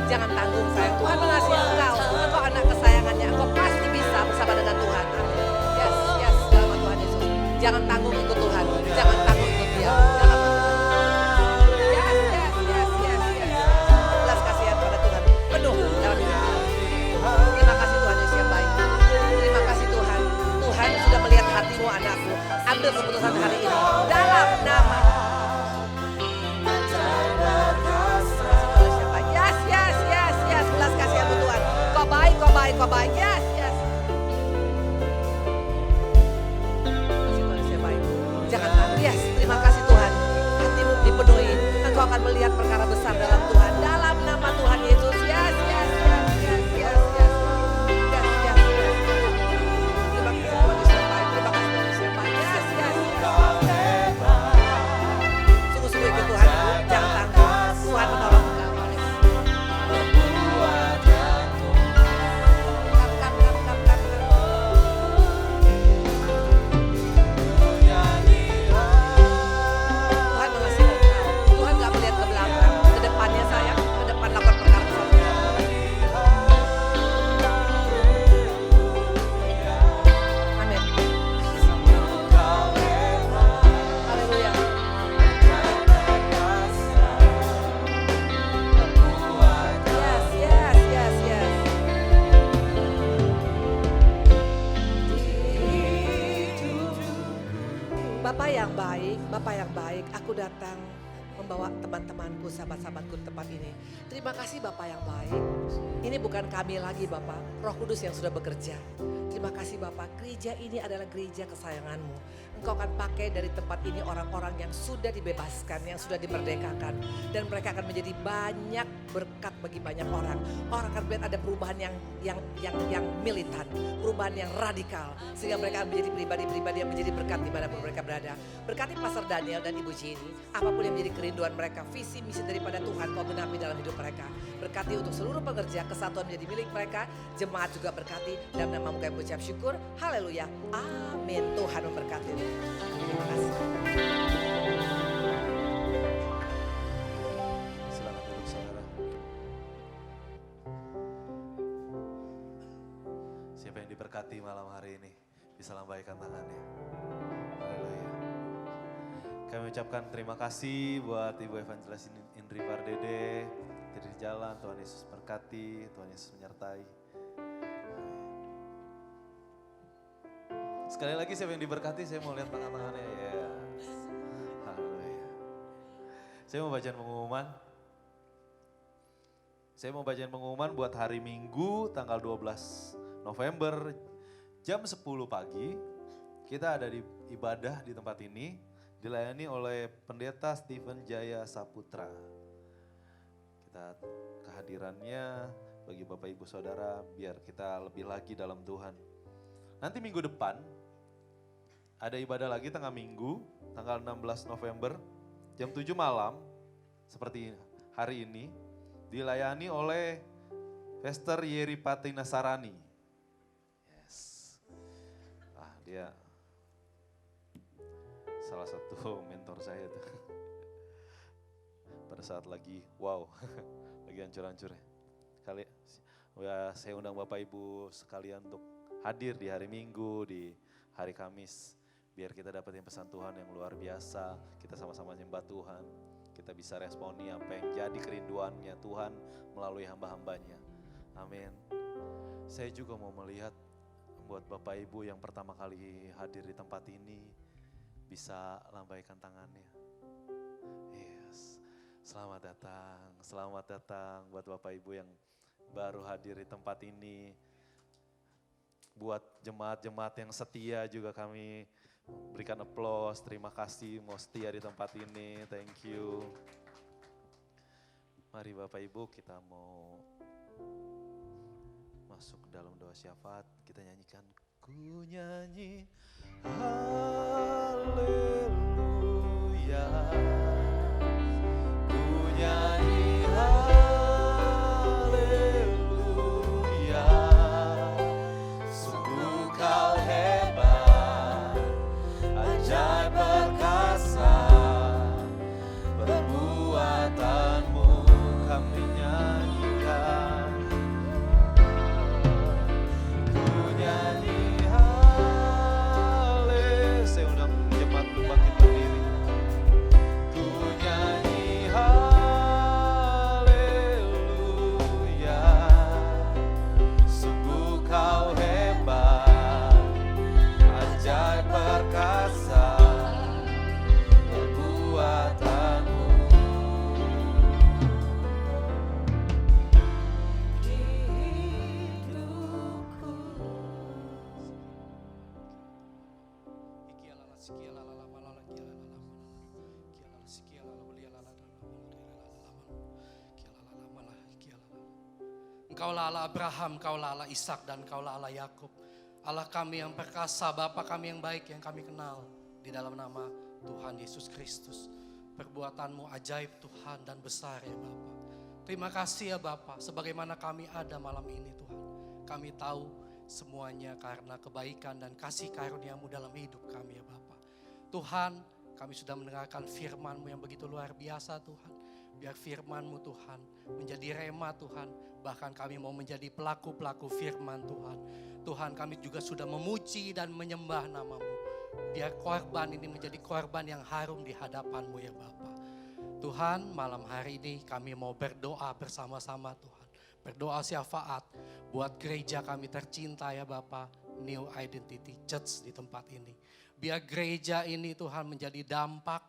Jangan tanggung sayang. Tuhan mengasihi engkau. Engkau anak kesayangannya. Engkau pasti bisa bersama dengan Tuhan. Yes. Dalam nama Tuhan Yesus. Jangan tanggung ikut Tuhan. Jangan tanggung ikut dia. Dalam nama Yes. Belas kasihan pada Tuhan. Penuh dalam hidup. Terima kasih Tuhan Yesus yang baik. Terima kasih Tuhan. Tuhan sudah melihat hatimu anakku. Ambil keputusan hari ini. Dalam nama. Yes. Belas kasihanmu Tuhan. Kau baik. Yes. Tuhan Yesus yang baik. Jangan tanggung. Yes. Terima kasih Tuhan. Hatimu dipenuhi. Engkau akan melihat perkara besar dalam Tuhan. Dalam nama Tuhan Yesus. Yes. Terima kasih Tuhan Yesus yang baik. Yes. Sungguh-sungguh ikut Tuhan. Jangan tanggung. Tuhan menolong engkau. Tuhan mengasihi engkau. Tuhan gak melihat ke belakang. Bapak yang baik, aku datang membawa teman-temanku, sahabat-sahabatku di tempat ini. Terima kasih Bapak yang baik. Ini bukan kami lagi Bapak, Roh Kudus yang sudah bekerja. Terima kasih Bapak, gereja ini adalah gereja kesayangan-Mu. Engkau akan pakai dari tempat ini orang-orang yang sudah dibebaskan, yang sudah dimerdekakan. Dan mereka akan menjadi banyak berkat bagi banyak orang. Orang akan melihat ada perubahan yang militan, perubahan yang radikal. Sehingga mereka akan menjadi pribadi-pribadi yang menjadi berkat dimanapun mereka berada. Berkati Pastor Daniel dan Ibu Jenny, apapun yang menjadi kerinduan mereka, visi misi daripada Tuhan Kau genapi dalam hidup mereka. Berkati untuk seluruh pekerja, kesatuan menjadi milik mereka. Jemaat juga berkati, dalam nama-Mu kami ucap syukur. Haleluya, amin. Tuhan memberkati. Terima kasih. Silakan duduk saudara. Siapa yang diberkati malam hari ini bisa lambaikan tangannya. Haleluya. Kami ucapkan terima kasih buat Ibu Evangelis Indri Pardede. Di jalan, Tuhan Yesus berkati, Tuhan Yesus menyertai. Sekali lagi siapa yang diberkati, saya mau lihat tangan-tangannya. Yes. Haleluya. Saya mau bacain pengumuman. Saya mau bacain pengumuman buat hari Minggu tanggal 12 November jam 10 pagi. Kita ada di ibadah di tempat ini, dilayani oleh Pendeta Stephen Jaya Saputra. Kita kehadirannya bagi Bapak Ibu Saudara biar kita lebih lagi dalam Tuhan. Nanti minggu depan ada ibadah lagi tengah minggu tanggal 16 November jam 7 malam seperti hari ini dilayani oleh Pastor Yeri Pati Nasarani. Yes. Dia salah satu mentor saya tuh. Pada saat lagi lagi hancur-hancurnya. Saya undang Bapak Ibu sekalian untuk hadir di hari Minggu, di hari Kamis. Biar kita dapetin pesan Tuhan yang luar biasa, kita sama-sama nyembah Tuhan. Kita bisa responi apa yang jadi kerinduannya Tuhan melalui hamba-hambanya. Amin. Saya juga mau melihat buat Bapak Ibu yang pertama kali hadir di tempat ini, bisa lambaikan tangannya. Yes. Selamat datang buat Bapak Ibu yang baru hadir di tempat ini. Buat jemaat-jemaat yang setia juga kami berikan aplaus, terima kasih mau setia di tempat ini, thank you. Mari Bapak Ibu kita mau masuk dalam doa syafaat, kita nyanyikan. Ku nyanyi haleluya. Nyanyi haleluya, sungguh Kau hebat, ajaib perkasa, perbuatanmu kami nyanyikan. Ku nyanyi haleluya, saya undang jemaat bangkit berdiri. Ku nyanyi haleluya. Engkaulah Allah Abraham, Engkaulah Allah Ishak, dan Engkaulah Allah Yakub. Allah kami yang perkasa, Bapa kami yang baik yang kami kenal. Di dalam nama Tuhan Yesus Kristus. Perbuatanmu ajaib Tuhan dan besar ya Bapa. Terima kasih ya Bapa, sebagaimana kami ada malam ini Tuhan. Kami tahu semuanya karena kebaikan dan kasih karunia-Mu dalam hidup kami ya Bapa. Tuhan, kami sudah mendengarkan firman-Mu yang begitu luar biasa Tuhan. Biar firman-Mu Tuhan menjadi rema Tuhan. Bahkan kami mau menjadi pelaku-pelaku firman Tuhan. Tuhan, kami juga sudah memuji dan menyembah nama-Mu. Biar korban ini menjadi korban yang harum di hadapan-Mu ya Bapa. Tuhan, malam hari ini kami mau berdoa bersama-sama Tuhan. Berdoa syafaat buat gereja kami tercinta ya Bapa. New Identity Church di tempat ini. Biar gereja ini Tuhan menjadi dampak,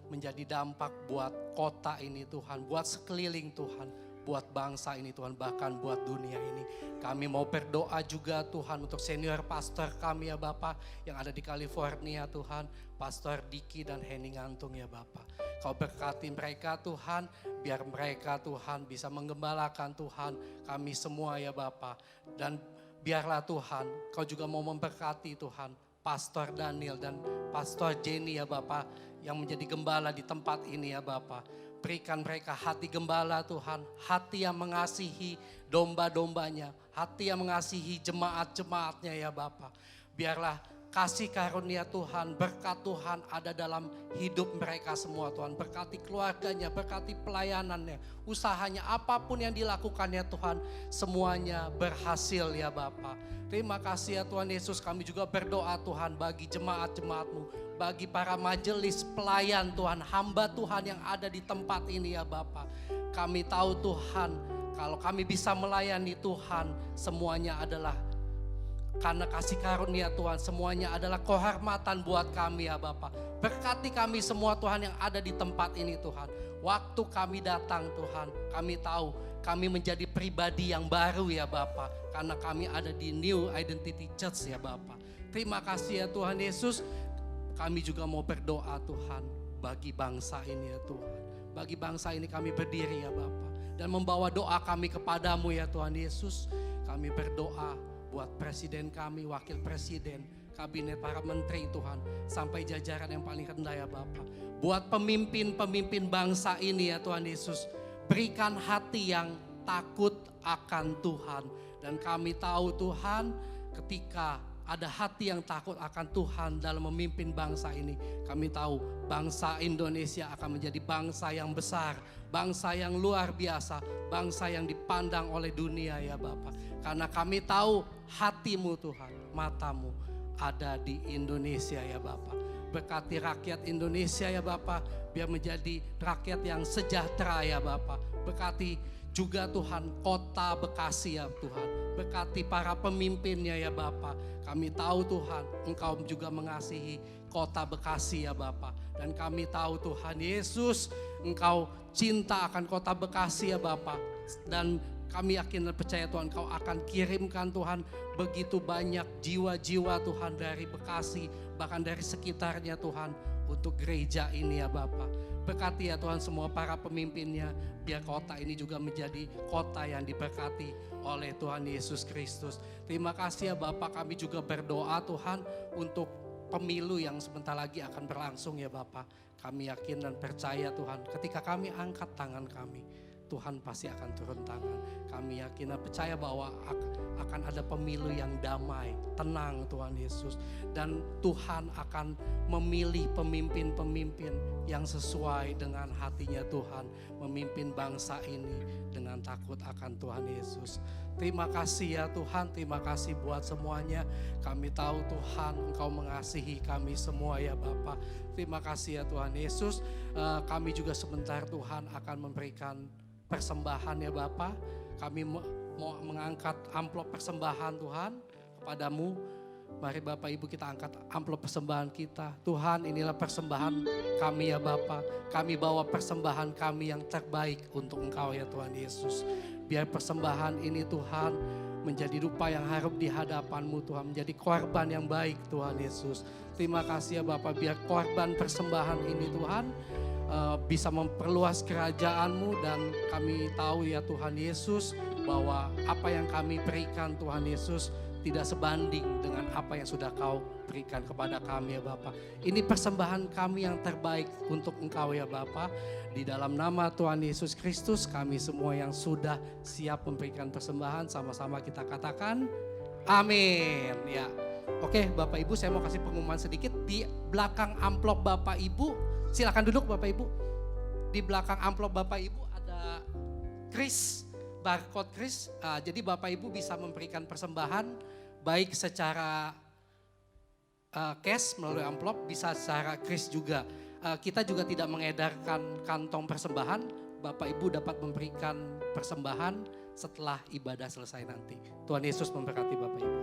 menjadi dampak buat kota ini Tuhan, buat sekeliling Tuhan, buat bangsa ini Tuhan, bahkan buat dunia ini. Kami mau berdoa juga Tuhan untuk senior pastor kami ya Bapak yang ada di California Tuhan, Pastor Diki dan Henning Antung ya Bapak. Kau berkati mereka Tuhan, biar mereka Tuhan bisa menggembalakan Tuhan kami semua ya Bapak. Dan biarlah Tuhan, Kau juga mau memberkati Tuhan Pastor Daniel dan Pastor Jenny ya Bapak yang menjadi gembala di tempat ini ya Bapak. Berikan mereka hati gembala Tuhan, hati yang mengasihi domba-dombanya, hati yang mengasihi jemaat-jemaatnya ya Bapak. Biarlah kasih karunia Tuhan, berkat Tuhan ada dalam hidup mereka semua Tuhan. Berkati keluarganya, berkati pelayanannya, usahanya, apapun yang dilakukannya Tuhan, semuanya berhasil ya Bapa. Terima kasih ya Tuhan Yesus, kami juga berdoa Tuhan bagi jemaat-jemaat-Mu, bagi para majelis pelayan Tuhan, hamba Tuhan yang ada di tempat ini ya Bapa. Kami tahu Tuhan, kalau kami bisa melayani Tuhan, semuanya adalah karena kasih karunia Tuhan, semuanya adalah kehormatan buat kami ya Bapak. Berkati kami semua Tuhan yang ada di tempat ini Tuhan. Waktu kami datang Tuhan, kami tahu kami menjadi pribadi yang baru ya Bapak. Karena kami ada di New Identity Church ya Bapak. Terima kasih ya Tuhan Yesus. Kami juga mau berdoa Tuhan bagi bangsa ini ya Tuhan. Bagi bangsa ini kami berdiri ya Bapak. Dan membawa doa kami kepadamu ya Tuhan Yesus. Kami berdoa buat presiden kami, wakil presiden, kabinet para menteri Tuhan, sampai jajaran yang paling rendah ya Bapak. Buat pemimpin-pemimpin bangsa ini ya Tuhan Yesus, berikan hati yang takut akan Tuhan. Dan kami tahu Tuhan, ketika ada hati yang takut akan Tuhan dalam memimpin bangsa ini, kami tahu bangsa Indonesia akan menjadi bangsa yang besar, bangsa yang luar biasa, bangsa yang dipandang oleh dunia ya Bapak. Karena kami tahu hatimu Tuhan, matamu ada di Indonesia ya Bapak. Berkati rakyat Indonesia ya Bapak, biar menjadi rakyat yang sejahtera ya Bapak. Berkati juga Tuhan kota Bekasi ya Tuhan. Berkati para pemimpinnya ya Bapak. Kami tahu Tuhan, Engkau juga mengasihi kota Bekasi ya Bapak. Dan kami tahu Tuhan Yesus, Engkau cinta akan kota Bekasi ya Bapak. Dan kami yakin dan percaya Tuhan, Kau akan kirimkan Tuhan begitu banyak jiwa-jiwa Tuhan dari Bekasi, bahkan dari sekitarnya Tuhan untuk gereja ini ya Bapak. Berkati ya Tuhan semua para pemimpinnya, biar kota ini juga menjadi kota yang diberkati oleh Tuhan Yesus Kristus. Terima kasih ya Bapak, kami juga berdoa Tuhan untuk pemilu yang sebentar lagi akan berlangsung ya Bapak. Kami yakin dan percaya Tuhan, ketika kami angkat tangan kami, Tuhan pasti akan turun tangan. Kami yakin dan percaya bahwa akan ada pemilu yang damai, tenang Tuhan Yesus. Dan Tuhan akan memilih pemimpin-pemimpin yang sesuai dengan hatinya Tuhan. Memimpin bangsa ini dengan takut akan Tuhan Yesus. Terima kasih ya Tuhan, terima kasih buat semuanya. Kami tahu Tuhan Engkau mengasihi kami semua ya Bapa. Terima kasih ya Tuhan Yesus. Kami juga sebentar Tuhan akan memberikan persembahan ya Bapa. Kami mau mengangkat amplop persembahan Tuhan kepadamu. Mari Bapak Ibu kita angkat amplop persembahan kita. Tuhan, inilah persembahan kami ya Bapa. Kami bawa persembahan kami yang terbaik untuk Engkau ya Tuhan Yesus. Biar persembahan ini Tuhan menjadi rupa yang harum di hadapan-Mu Tuhan. Menjadi korban yang baik Tuhan Yesus. Terima kasih ya Bapak, biar korban persembahan ini Tuhan bisa memperluas kerajaan-Mu. Dan kami tahu ya Tuhan Yesus bahwa apa yang kami berikan Tuhan Yesus tidak sebanding dengan apa yang sudah Kau berikan kepada kami ya Bapa. Ini persembahan kami yang terbaik untuk Engkau ya Bapa. Di dalam nama Tuhan Yesus Kristus kami semua yang sudah siap memberikan persembahan sama-sama kita katakan amin ya. Oke Bapak Ibu, saya mau kasih pengumuman sedikit. Di belakang amplop Bapak Ibu, silakan duduk Bapak Ibu. Di belakang amplop Bapak Ibu ada kris, barcode kris. Jadi Bapak Ibu bisa memberikan persembahan baik secara cash melalui amplop, bisa secara kris juga. Kita juga tidak mengedarkan kantong persembahan. Bapak Ibu dapat memberikan persembahan setelah ibadah selesai nanti. Tuhan Yesus memberkati Bapak Ibu.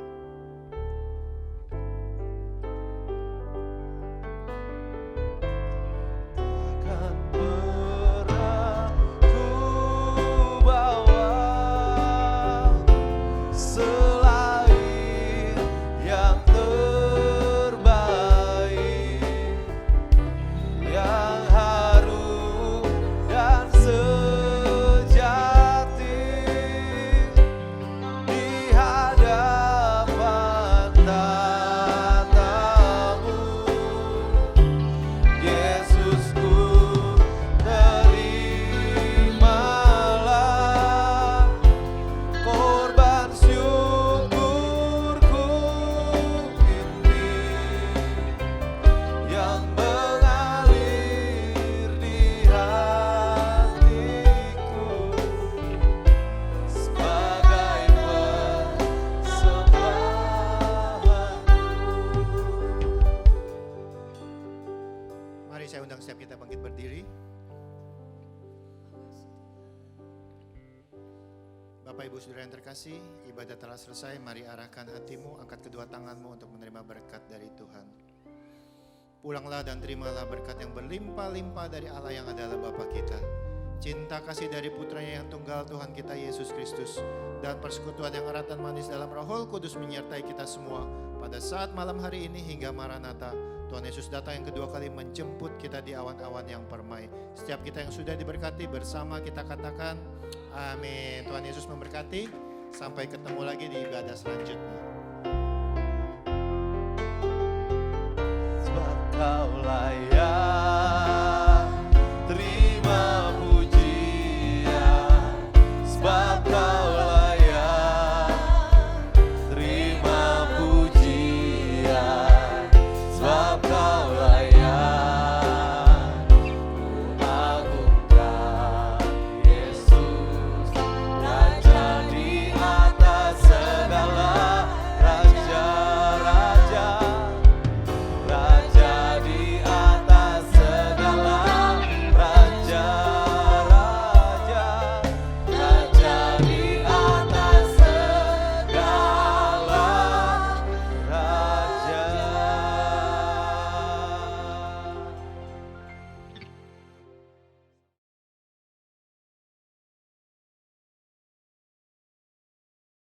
Saudara yang terkasih, ibadah telah selesai. Mari arahkan hatimu, angkat kedua tanganmu untuk menerima berkat dari Tuhan. Pulanglah dan terimalah berkat yang berlimpah-limpah dari Allah yang adalah Bapa kita. Cinta kasih dari putranya yang tunggal Tuhan kita Yesus Kristus. Dan persekutuan yang erat dan manis dalam Roh Kudus menyertai kita semua pada saat malam hari ini hingga Maranatha. Tuhan Yesus datang yang kedua kali menjemput kita di awan-awan yang permai. Setiap kita yang sudah diberkati bersama kita katakan amin. Tuhan Yesus memberkati. Sampai ketemu lagi di ibadah selanjutnya. Sebab Kaulah